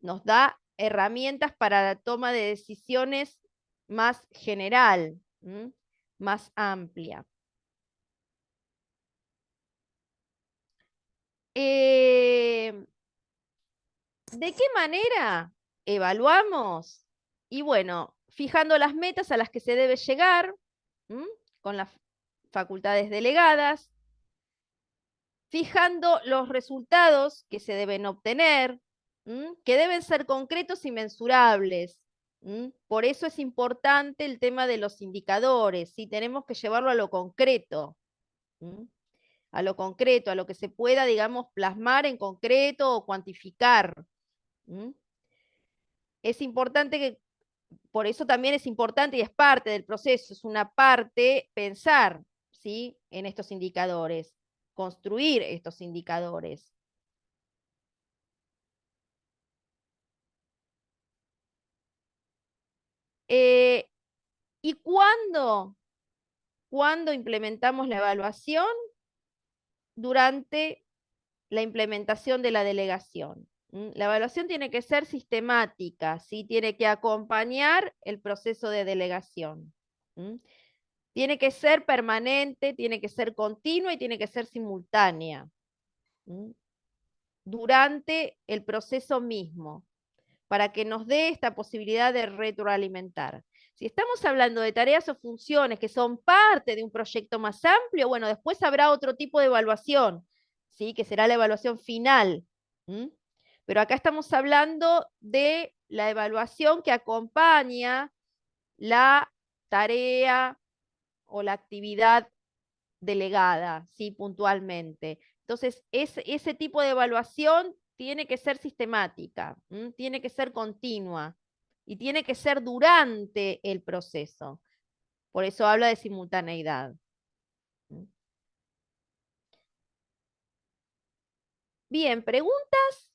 Nos da herramientas para la toma de decisiones más general, más amplia. ¿De qué manera evaluamos? Y bueno, fijando las metas a las que se debe llegar con las facultades delegadas, fijando los resultados que se deben obtener, que deben ser concretos y mensurables. Por eso es importante el tema de los indicadores, ¿sí? Tenemos que llevarlo a lo concreto. A lo concreto, a lo que se pueda, digamos, plasmar en concreto o cuantificar. Es importante que, por eso también es importante y es parte del proceso, es una parte pensar, ¿sí? En estos indicadores, construir estos indicadores. ¿Y cuándo implementamos la evaluación? Durante la implementación de la delegación. La evaluación tiene que ser sistemática, ¿sí? Tiene que acompañar el proceso de delegación. Tiene que ser permanente, tiene que ser continua y tiene que ser simultánea durante el proceso mismo. para que nos dé esta posibilidad de retroalimentar. Si estamos hablando de tareas o funciones que son parte de un proyecto más amplio, bueno, después habrá otro tipo de evaluación, ¿sí? Que será la evaluación final. ¿Mm? Pero acá estamos hablando de la evaluación que acompaña la tarea o la actividad delegada, ¿sí? Puntualmente. Entonces, ese tipo de evaluación tiene que ser sistemática, tiene que ser continua y tiene que ser durante el proceso. Por eso habla de simultaneidad. Bien, ¿preguntas?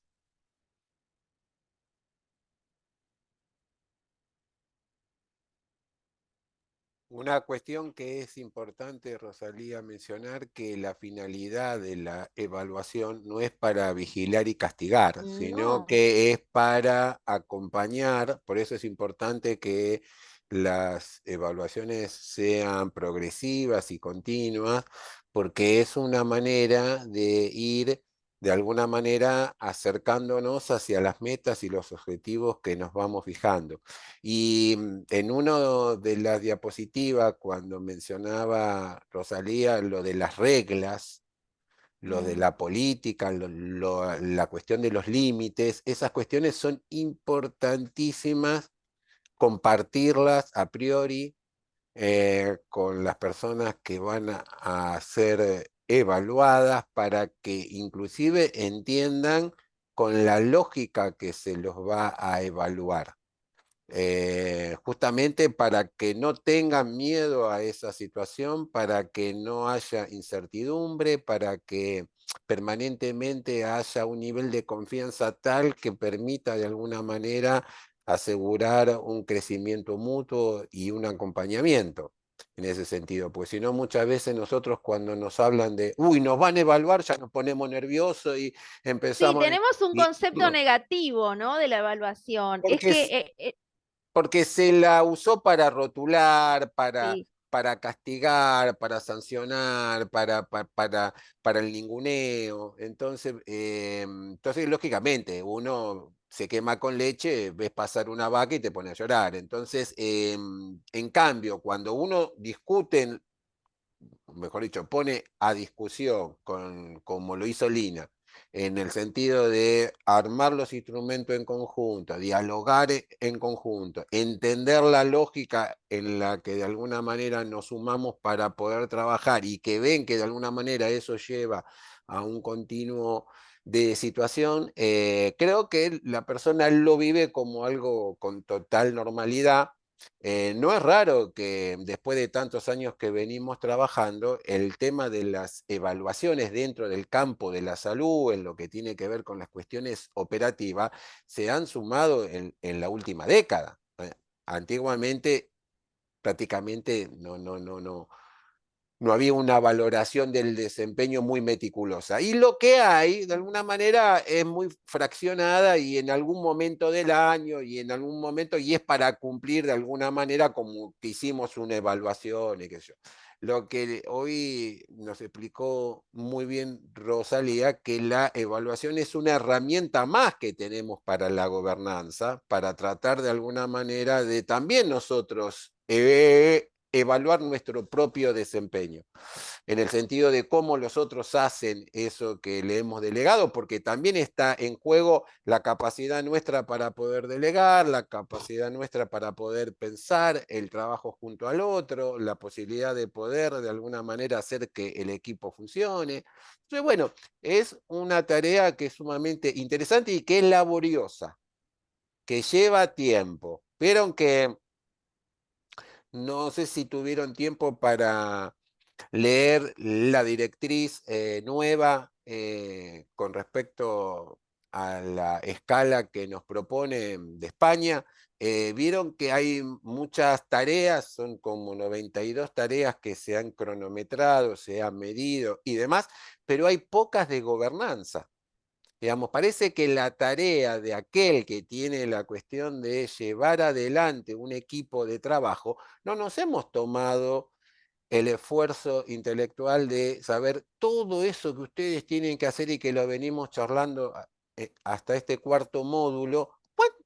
Una cuestión que es importante, Rosalía, mencionar que la finalidad de la evaluación no es para vigilar y castigar, sino No. que es para acompañar. Por eso es importante que las evaluaciones sean progresivas y continuas, porque es una manera de ir de alguna manera acercándonos hacia las metas y los objetivos que nos vamos fijando. Y en una de las diapositivas, cuando mencionaba Rosalía lo de las reglas, lo de la política, la cuestión de los límites, esas cuestiones son importantísimas compartirlas a priori con las personas que van a ser evaluadas para que inclusive entiendan con la lógica que se los va a evaluar. Justamente para que no tengan miedo a esa situación, para que no haya incertidumbre, para que permanentemente haya un nivel de confianza tal que permita de alguna manera asegurar un crecimiento mutuo y un acompañamiento en ese sentido, pues si no muchas veces nosotros cuando nos hablan de, uy, nos van a evaluar, ya nos ponemos nerviosos y Sí, empezamos... tenemos un y- concepto negativo, ¿no? De la evaluación. Es porque que porque se la usó para rotular, sí, para castigar, para sancionar, para el ninguneo. Entonces, lógicamente, uno se quema con leche, ves pasar una vaca y te pone a llorar. Entonces, en cambio, cuando uno discute, mejor dicho, pone a discusión, como lo hizo Lina, en el sentido de armar los instrumentos en conjunto, dialogar en conjunto, entender la lógica en la que de alguna manera nos sumamos para poder trabajar y que ven que de alguna manera eso lleva a un continuo de situación, creo que la persona lo vive como algo con total normalidad. No es raro que después de tantos años que venimos trabajando, el tema de las evaluaciones dentro del campo de la salud, en lo que tiene que ver con las cuestiones operativas, se han sumado en la última década. Antiguamente prácticamente no había una valoración del desempeño muy meticulosa. Y lo que hay, de alguna manera, es muy fraccionada y en algún momento del año y en algún momento, y es para cumplir de alguna manera como que hicimos una evaluación y qué sé yo. Lo que hoy nos explicó muy bien Rosalía, que la evaluación es una herramienta más que tenemos para la gobernanza, para tratar de alguna manera de también nosotros evaluar nuestro propio desempeño, en el sentido de cómo los otros hacen eso que le hemos delegado, porque también está en juego la capacidad nuestra para poder delegar, la capacidad nuestra para poder pensar el trabajo junto al otro, la posibilidad de poder de alguna manera hacer que el equipo funcione. Entonces, bueno, es una tarea que es sumamente interesante y que es laboriosa, que lleva tiempo. Vieron que no sé si tuvieron tiempo para leer la directriz nueva con respecto a la escala que nos propone de España. Vieron que hay muchas tareas, son como 92 tareas que se han cronometrado, se han medido y demás, pero hay pocas de gobernanza. Digamos, parece que la tarea de aquel que tiene la cuestión de llevar adelante un equipo de trabajo, no nos hemos tomado el esfuerzo intelectual de saber todo eso que ustedes tienen que hacer y que lo venimos charlando hasta este cuarto módulo.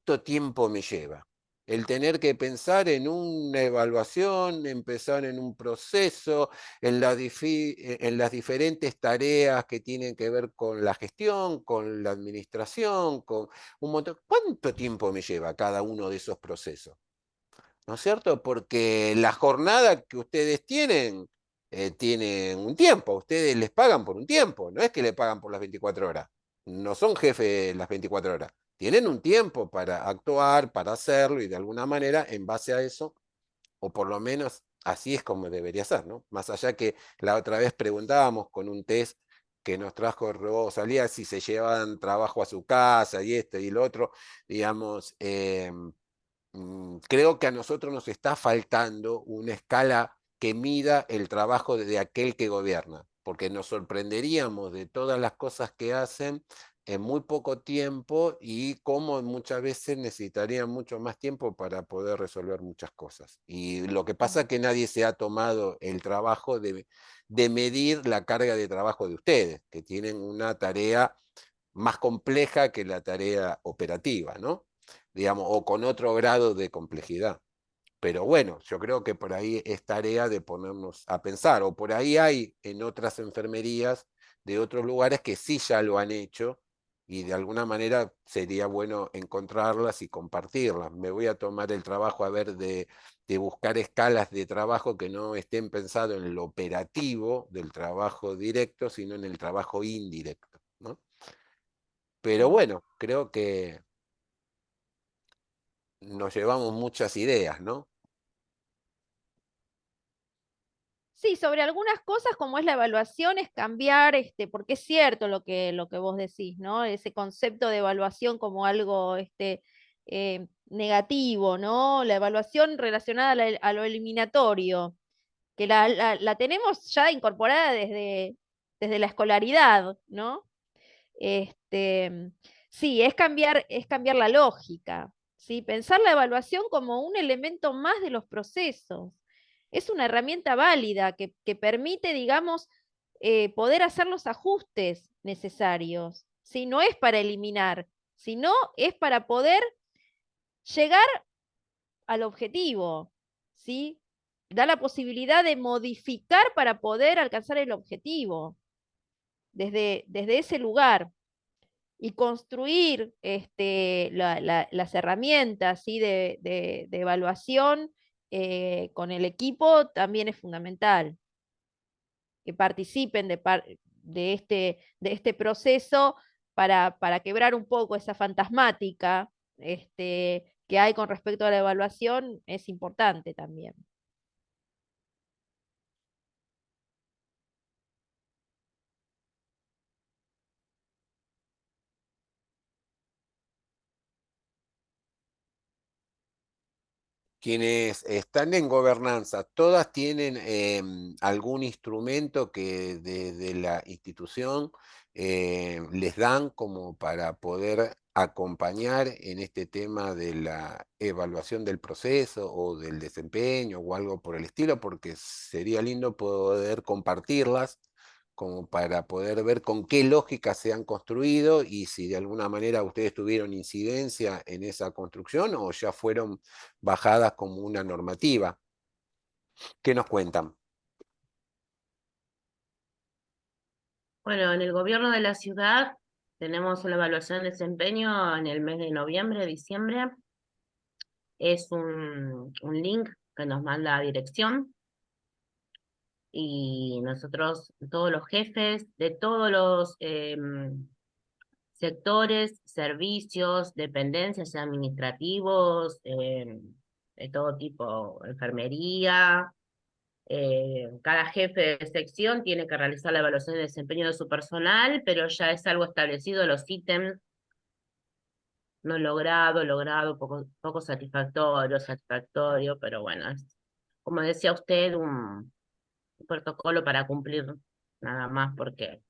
¿cuánto tiempo me lleva? El tener que pensar en una evaluación, empezar en un proceso, en las diferentes tareas que tienen que ver con la gestión, con la administración, con un montón. ¿Cuánto tiempo me lleva cada uno de esos procesos? ¿No es cierto? Porque la jornada que ustedes tienen un tiempo, ustedes les pagan por un tiempo, no es que le pagan por las 24 horas, no son jefes las 24 horas, tienen un tiempo para actuar, para hacerlo y de alguna manera en base a eso, o por lo menos así es como debería ser, ¿no? Más allá que la otra vez preguntábamos con un test que nos trajo Rosalía si se llevaban trabajo a su casa y esto y lo otro, digamos, creo que a nosotros nos está faltando una escala que mida el trabajo de aquel que gobierna, porque nos sorprenderíamos de todas las cosas que hacen en muy poco tiempo y cómo muchas veces necesitarían mucho más tiempo para poder resolver muchas cosas. Y lo que pasa es que nadie se ha tomado el trabajo de medir la carga de trabajo de ustedes, que tienen una tarea más compleja que la tarea operativa, ¿no? Digamos, o con otro grado de complejidad. Pero bueno, yo creo que por ahí es tarea de ponernos a pensar, o por ahí hay en otras enfermerías de otros lugares que sí ya lo han hecho y de alguna manera sería bueno encontrarlas y compartirlas. Me voy a tomar el trabajo a ver de buscar escalas de trabajo que no estén pensados en lo operativo del trabajo directo, sino en el trabajo indirecto, ¿no? Pero bueno, creo que nos llevamos muchas ideas, ¿no? Sí, sobre algunas cosas como es la evaluación, es cambiar, porque es cierto lo que vos decís, ¿no? Ese concepto de evaluación como algo negativo, ¿no? La evaluación relacionada a lo eliminatorio, que la tenemos ya incorporada desde la escolaridad, ¿no? Este, sí, es cambiar la lógica, ¿sí? Pensar la evaluación como un elemento más de los procesos. Es una herramienta válida que permite, digamos, poder hacer los ajustes necesarios. ¿Sí? No es para eliminar, sino es para poder llegar al objetivo. ¿Sí? Da la posibilidad de modificar para poder alcanzar el objetivo desde ese lugar y construir las herramientas, ¿sí? de evaluación con el equipo también es fundamental. Que participen de este proceso para quebrar un poco esa fantasmática que hay con respecto a la evaluación es importante también. Quienes están en gobernanza, todas tienen algún instrumento que desde la institución les dan como para poder acompañar en este tema de la evaluación del proceso o del desempeño o algo por el estilo, porque sería lindo poder compartirlas como para poder ver con qué lógica se han construido y si de alguna manera ustedes tuvieron incidencia en esa construcción o ya fueron bajadas como una normativa. ¿Qué nos cuentan? Bueno, en el gobierno de la ciudad tenemos una evaluación de desempeño en el mes de noviembre, diciembre. Es un link que nos manda a dirección y nosotros, todos los jefes de todos los sectores, servicios, dependencias administrativos, de todo tipo, enfermería, cada jefe de sección tiene que realizar la evaluación de desempeño de su personal, pero ya es algo establecido, los ítems, no logrado, logrado, poco satisfactorio, satisfactorio, pero bueno, es, como decía usted, un protocolo para cumplir nada más, porque,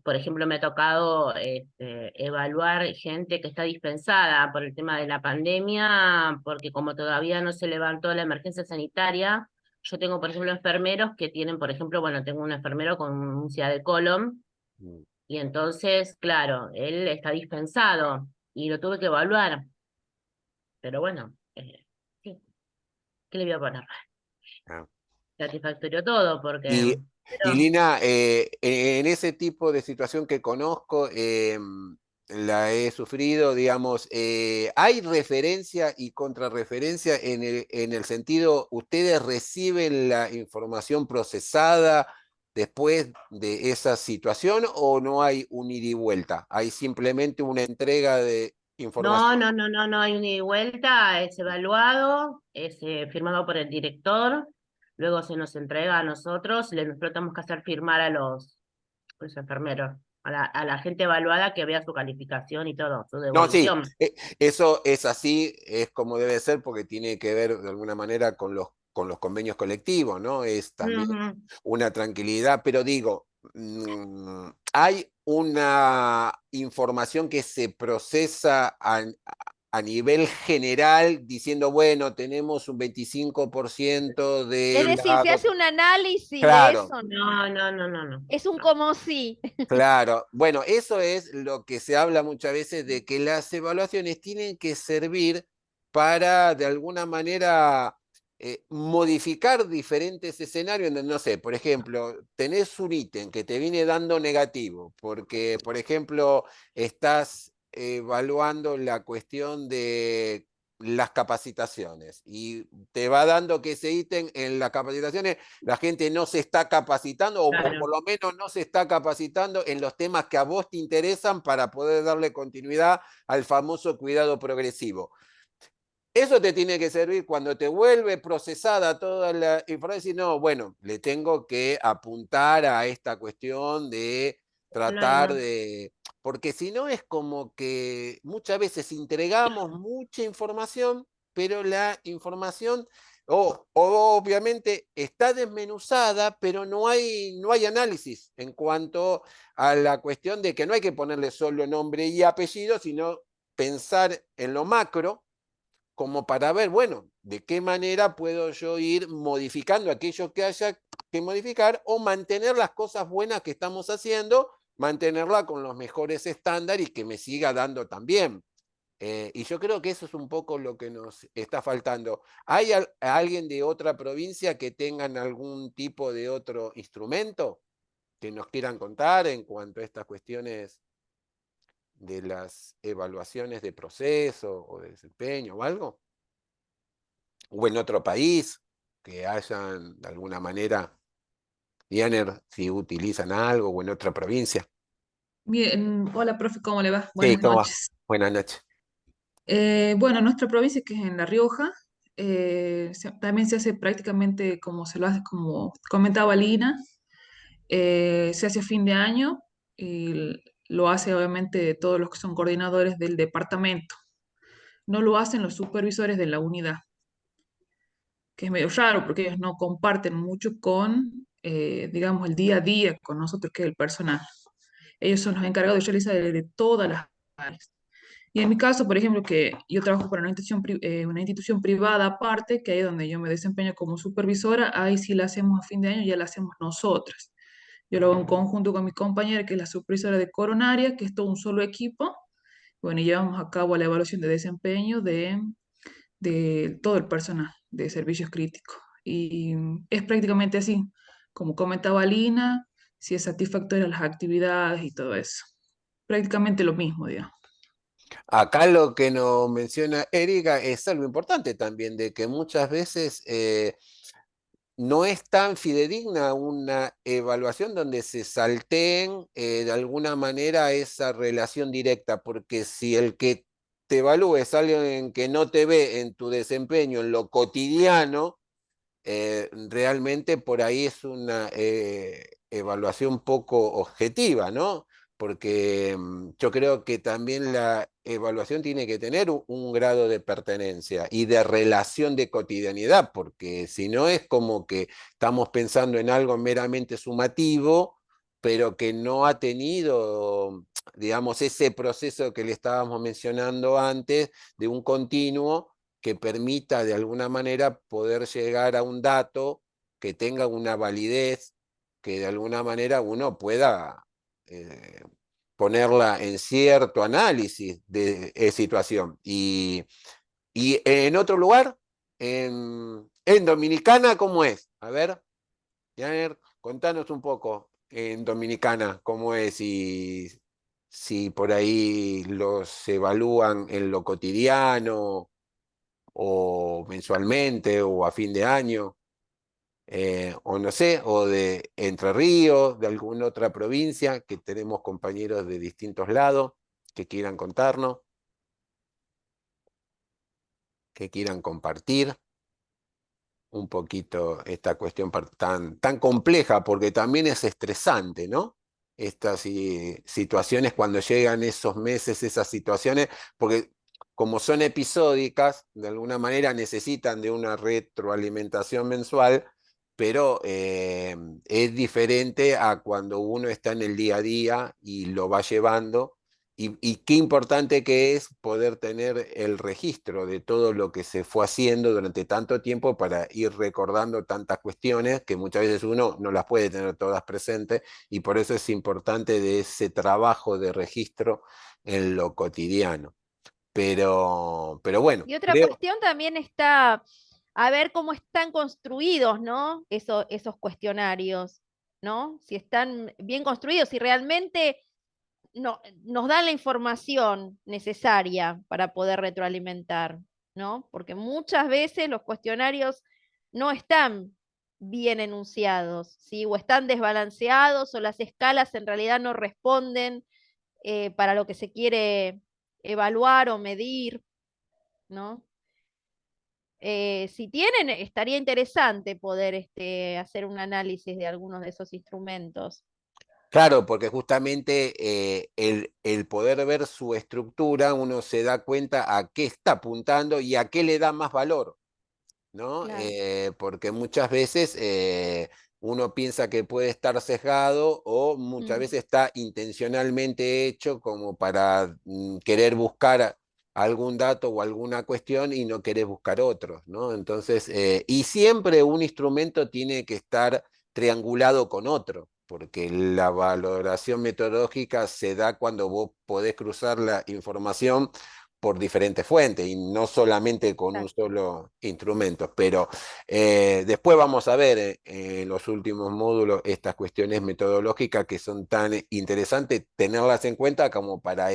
por ejemplo, me ha tocado evaluar gente que está dispensada por el tema de la pandemia, porque como todavía no se levantó la emergencia sanitaria, yo tengo, por ejemplo, enfermeros que tienen, por ejemplo, bueno, tengo un enfermero con úlcera de colon, y entonces, claro, él está dispensado, y lo tuve que evaluar. Pero bueno, sí, ¿qué le voy a poner? Ah. Satisfactorio todo, porque... Y, y Pero, Lina, en ese tipo de situación que conozco, la he sufrido, digamos, ¿hay referencia y contrarreferencia en el sentido, ustedes reciben la información procesada después de esa situación o no hay un ida y vuelta? ¿Hay simplemente una entrega de no, información? no, no, no, no hay un ida y vuelta, es evaluado, es firmado por el director, luego se nos entrega a nosotros, nosotros tenemos que hacer firmar a los enfermeros, a la gente evaluada que vea su calificación y todo, su No, sí, devolución. eso es así, es como debe ser porque tiene que ver de alguna manera con los convenios colectivos, ¿no? Es también Ujú. una tranquilidad, pero digo, hay una información que se procesa a nivel general diciendo, bueno, tenemos un 25% Es de decir, la... se hace un análisis de Claro, eso, ¿no? No, no, no, no, no. Es un como sí. claro, bueno, eso es lo que se habla muchas veces de que las evaluaciones tienen que servir para, de alguna manera, modificar diferentes escenarios. No sé, por ejemplo, tenés un ítem que te viene dando negativo, porque, por ejemplo, estás evaluando la cuestión de las capacitaciones y te va dando que ese ítem en las capacitaciones la gente no se está capacitando o Claro, por lo menos no se está capacitando en los temas que a vos te interesan para poder darle continuidad al famoso cuidado progresivo. Eso te tiene que servir cuando te vuelve procesada toda la información. No, bueno, le tengo que apuntar a esta cuestión de tratar claro. de... Porque si no es como que muchas veces entregamos mucha información, pero la información obviamente está desmenuzada, pero no hay análisis en cuanto a la cuestión de que no hay que ponerle solo nombre y apellido, sino pensar en lo macro como para ver, bueno, de qué manera puedo yo ir modificando aquello que haya que modificar o mantener las cosas buenas que estamos haciendo, mantenerla con los mejores estándares y que me siga dando también. Y yo creo que eso es un poco lo que nos está faltando. ¿Hay alguien de otra provincia que tengan algún tipo de otro instrumento que nos quieran contar en cuanto a estas cuestiones de las evaluaciones de proceso o de desempeño o algo? ¿O en otro país que hayan de alguna manera, Dianer, si utilizan algo o en otra provincia? Bien, hola profe, ¿cómo le va? Sí, Buenas ¿cómo va? noches. Buenas noches. Bueno, nuestra provincia, que es en La Rioja, también se hace prácticamente como se lo hace, como comentaba Lina, se hace a fin de año y lo hace obviamente todos los que son coordinadores del departamento. No lo hacen los supervisores de la unidad, que es medio raro porque ellos no comparten mucho con, digamos, el día a día con nosotros, que es el personal. Ellos son los encargados de realizar de todas las áreas. Y en mi caso, por ejemplo, que yo trabajo para una institución privada aparte, que ahí es donde yo me desempeño como supervisora, ahí sí la hacemos a fin de año, ya la hacemos nosotras. Yo lo hago en conjunto con mi compañera, que es la supervisora de coronaria, que es todo un solo equipo. Bueno, y llevamos a cabo la evaluación de desempeño de todo el personal de servicios críticos. Y es prácticamente así, como comentaba Lina, si es satisfactoria las actividades y todo eso. Prácticamente lo mismo, digamos. Acá lo que nos menciona Erika es algo importante también, de que muchas veces no es tan fidedigna una evaluación donde se salteen de alguna manera esa relación directa, porque si el que te evalúe es alguien que no te ve en tu desempeño, en lo cotidiano, realmente por ahí es una evaluación poco objetiva, ¿no? Porque yo creo que también la evaluación tiene que tener un grado de pertenencia y de relación de cotidianidad, porque si no es como que estamos pensando en algo meramente sumativo, pero que no ha tenido, digamos, ese proceso que le estábamos mencionando antes de un continuo que permita de alguna manera poder llegar a un dato que tenga una validez, que de alguna manera uno pueda ponerla en cierto análisis de situación. Y en otro lugar, en Dominicana, ¿cómo es? A ver, Janer, contanos un poco en Dominicana cómo es y si por ahí los evalúan en lo cotidiano o mensualmente o a fin de año, o no sé, o de Entre Ríos, de alguna otra provincia, que tenemos compañeros de distintos lados que quieran contarnos, que quieran compartir un poquito esta cuestión tan compleja, porque también es estresante, ¿no? Estas situaciones cuando llegan esos meses, esas situaciones, porque como son episódicas, de alguna manera necesitan de una retroalimentación mensual, pero es diferente a cuando uno está en el día a día y lo va llevando. Y qué importante que es poder tener el registro de todo lo que se fue haciendo durante tanto tiempo para ir recordando tantas cuestiones que muchas veces uno no las puede tener todas presentes y por eso es importante de ese trabajo de registro en lo cotidiano. Pero bueno, Y otra creo, cuestión también está a ver cómo están construidos, ¿no? Esos cuestionarios, ¿no? Si están bien construidos, si realmente nos dan la información necesaria para poder retroalimentar, ¿no? Porque muchas veces los cuestionarios no están bien enunciados, ¿sí? O están desbalanceados o las escalas en realidad no responden para lo que se quiere evaluar o medir, ¿no? Si tienen, estaría interesante poder hacer un análisis de algunos de esos instrumentos. claro, porque justamente el poder ver su estructura, uno se da cuenta a qué está apuntando y a qué le da más valor. ¿No? Claro. Porque muchas veces uno piensa que puede estar sesgado o muchas Mm. veces está intencionalmente hecho como para querer buscar algún dato o alguna cuestión y no querer buscar otros, ¿no? Entonces, y siempre un instrumento tiene que estar triangulado con otro, porque la valoración metodológica se da cuando vos podés cruzar la información por diferentes fuentes y no solamente con un Exacto. solo instrumento. Pero después vamos a ver en los últimos módulos estas cuestiones metodológicas que son tan interesantes tenerlas en cuenta como para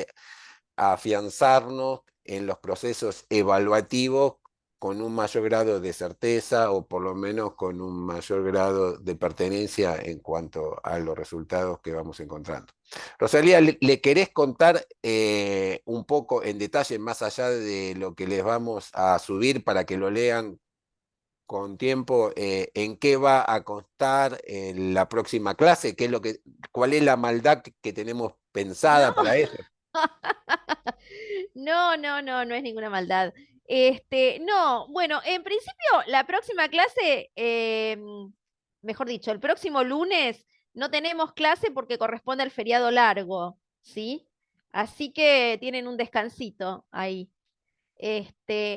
afianzarnos en los procesos evaluativos con un mayor grado de certeza o por lo menos con un mayor grado de pertenencia en cuanto a los resultados que vamos encontrando. Rosalía, ¿le querés contar un poco en detalle, más allá de lo que les vamos a subir para que lo lean con tiempo, en qué va a constar la próxima clase? ¿Qué es cuál es la maldad que tenemos No, pensada para eso? no es ninguna maldad. No, bueno, en principio, la próxima clase, mejor dicho, el próximo lunes no tenemos clase porque corresponde al feriado largo, ¿sí? Así que tienen un descansito ahí.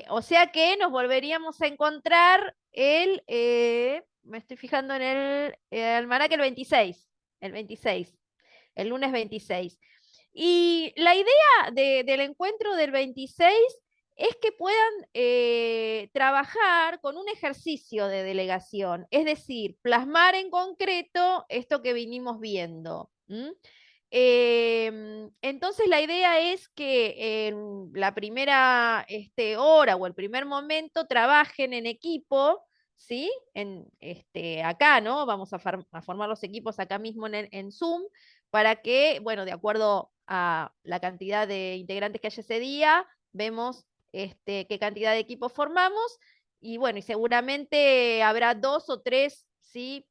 O sea que nos volveríamos a encontrar me estoy fijando en el almanaque el 26, el lunes 26. Y la idea del encuentro del 26 es que puedan trabajar con un ejercicio de delegación, es decir, plasmar en concreto esto que vinimos viendo. Entonces la idea es que en la primera hora o el primer momento trabajen en equipo, ¿sí? Acá, ¿no? Vamos a formar los equipos acá mismo en Zoom para que, bueno, de acuerdo a la cantidad de integrantes que haya ese día, vemos qué cantidad de equipos formamos y bueno, y seguramente habrá 2 o 3, ¿sí?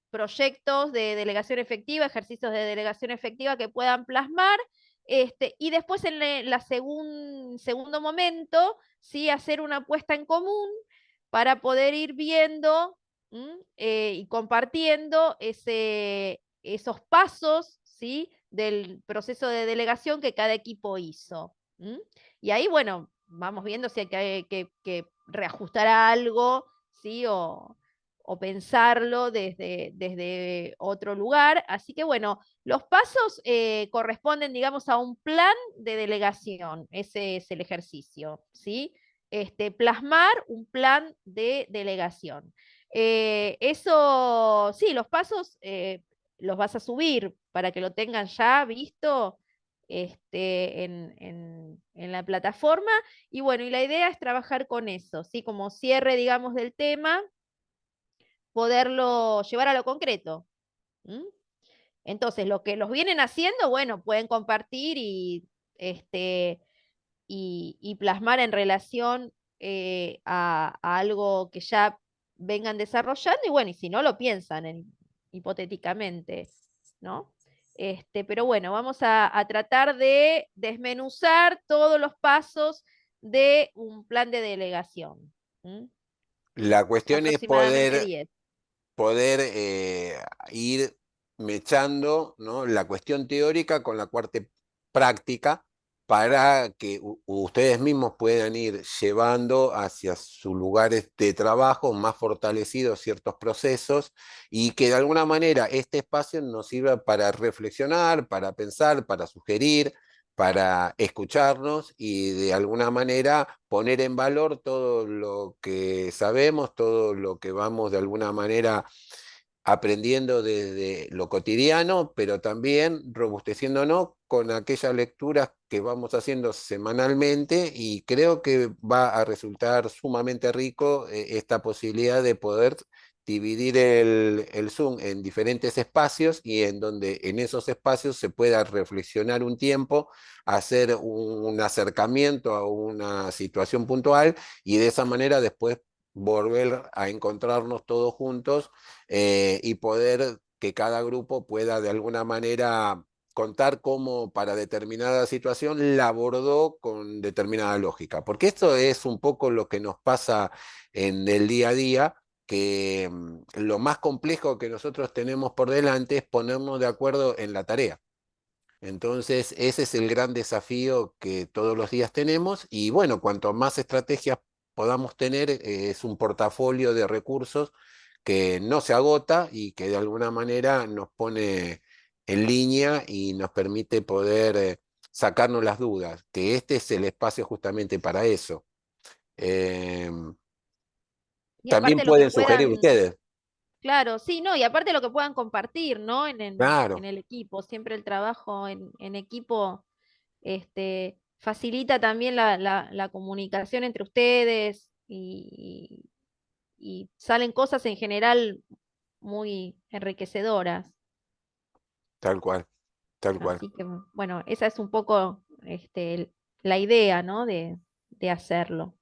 Proyectos de delegación efectiva, ejercicios de delegación efectiva que puedan plasmar, y después en la segundo momento, ¿sí? Hacer una apuesta en común para poder ir viendo y compartiendo esos pasos, ¿sí? Del proceso de delegación que cada equipo hizo. Y ahí, bueno, vamos viendo si hay que reajustar algo, ¿sí? o pensarlo desde otro lugar. Así que bueno, los pasos corresponden, digamos, a un plan de delegación. Ese es el ejercicio, ¿sí? Plasmar un plan de delegación. Eso, sí, los pasos los vas a subir para que lo tengan ya visto en la plataforma. Y bueno, y la idea es trabajar con eso, ¿sí? Como cierre, digamos, del tema, poderlo llevar a lo concreto. ¿M? Entonces, lo que los vienen haciendo, bueno, pueden compartir y plasmar en relación a algo que ya vengan desarrollando, y bueno, y si no lo piensan hipotéticamente, ¿no? Pero bueno, vamos a tratar de desmenuzar todos los pasos de un plan de delegación. ¿M? La cuestión es Aproximadamente 10. poder ir mechando, ¿no?, la cuestión teórica con la parte práctica para que ustedes mismos puedan ir llevando hacia sus lugares de trabajo más fortalecidos ciertos procesos y que de alguna manera este espacio nos sirva para reflexionar, para pensar, para sugerir, para escucharnos y de alguna manera poner en valor todo lo que sabemos, todo lo que vamos de alguna manera aprendiendo desde lo cotidiano, pero también robusteciéndonos con aquellas lecturas que vamos haciendo semanalmente, y creo que va a resultar sumamente rico esta posibilidad de poder dividir el Zoom en diferentes espacios y en donde en esos espacios se pueda reflexionar un tiempo, hacer un acercamiento a una situación puntual y de esa manera después volver a encontrarnos todos juntos y poder que cada grupo pueda de alguna manera contar cómo para determinada situación la abordó con determinada lógica. Porque esto es un poco lo que nos pasa en el día a día, que lo más complejo que nosotros tenemos por delante es ponernos de acuerdo en la tarea. Entonces, ese es el gran desafío que todos los días tenemos y bueno, cuanto más estrategias podamos tener, es un portafolio de recursos que no se agota y que de alguna manera nos pone en línea y nos permite poder sacarnos las dudas, que este es el espacio justamente para eso. Y También aparte lo que pueden sugerir puedan, ustedes, claro, sí, no, y aparte lo que puedan compartir, ¿no? En claro, el equipo. Siempre el trabajo en equipo facilita también la comunicación entre ustedes y salen cosas en general muy enriquecedoras. tal cual, tal cual. Así que, bueno, esa es un poco la idea, ¿no? De hacerlo.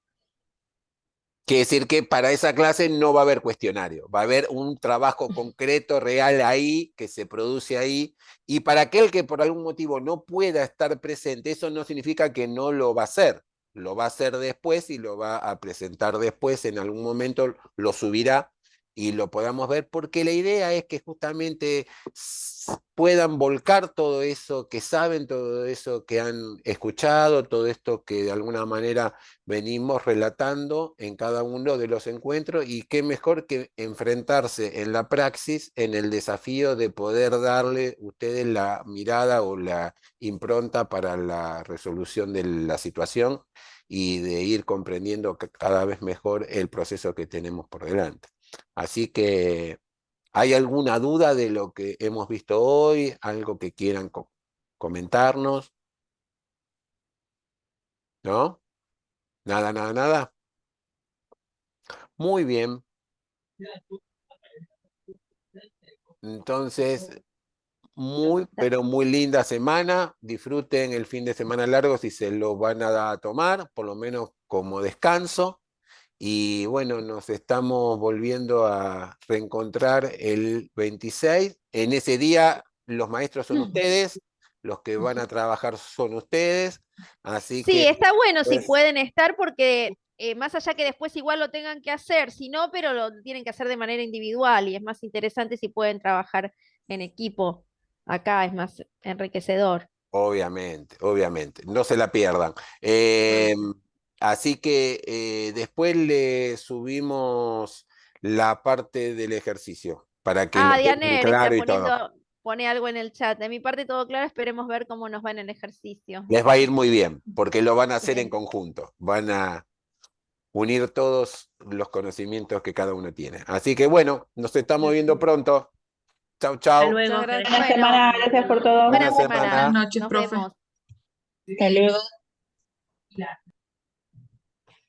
Quiere decir que para esa clase no va a haber cuestionario, va a haber un trabajo concreto, real ahí, que se produce ahí, y para aquel que por algún motivo no pueda estar presente, eso no significa que no lo va a hacer, lo va a hacer después y lo va a presentar después, en algún momento lo subirá y lo podamos ver, porque la idea es que justamente puedan volcar todo eso que saben, todo eso que han escuchado, todo esto que de alguna manera venimos relatando en cada uno de los encuentros, y qué mejor que enfrentarse en la praxis en el desafío de poder darle ustedes la mirada o la impronta para la resolución de la situación y de ir comprendiendo cada vez mejor el proceso que tenemos por delante. Así que, ¿hay alguna duda de lo que hemos visto hoy? ¿Algo que quieran comentarnos? ¿No? Nada, nada, nada. Muy bien. Entonces, muy, pero muy linda semana. Disfruten el fin de semana largo si se lo van a tomar, por lo menos como descanso. Y bueno, nos estamos volviendo a reencontrar el 26. En ese día los maestros son ustedes, los que van a trabajar son ustedes. Así Sí, que está bueno si pues, pueden estar porque más allá que después igual lo tengan que hacer, si no, pero lo tienen que hacer de manera individual y es más interesante si pueden trabajar en equipo. Acá es más enriquecedor. obviamente, obviamente, no se la pierdan. Así que después le subimos la parte del ejercicio, para que lo tengan Dianer claro está y todo. pone algo en el chat. De mi parte todo claro, esperemos ver cómo nos va en el ejercicio. Les va a ir muy bien, porque lo van a hacer en Bien. conjunto. Van a unir todos los conocimientos que cada uno tiene. Así que bueno, nos estamos viendo pronto. Chau, Hasta chau. luego. Muchas gracias. Buena Bueno, semana, gracias por todo. buena Buena semana. semana. Buenas noches, Nos profe. vemos. Hasta luego.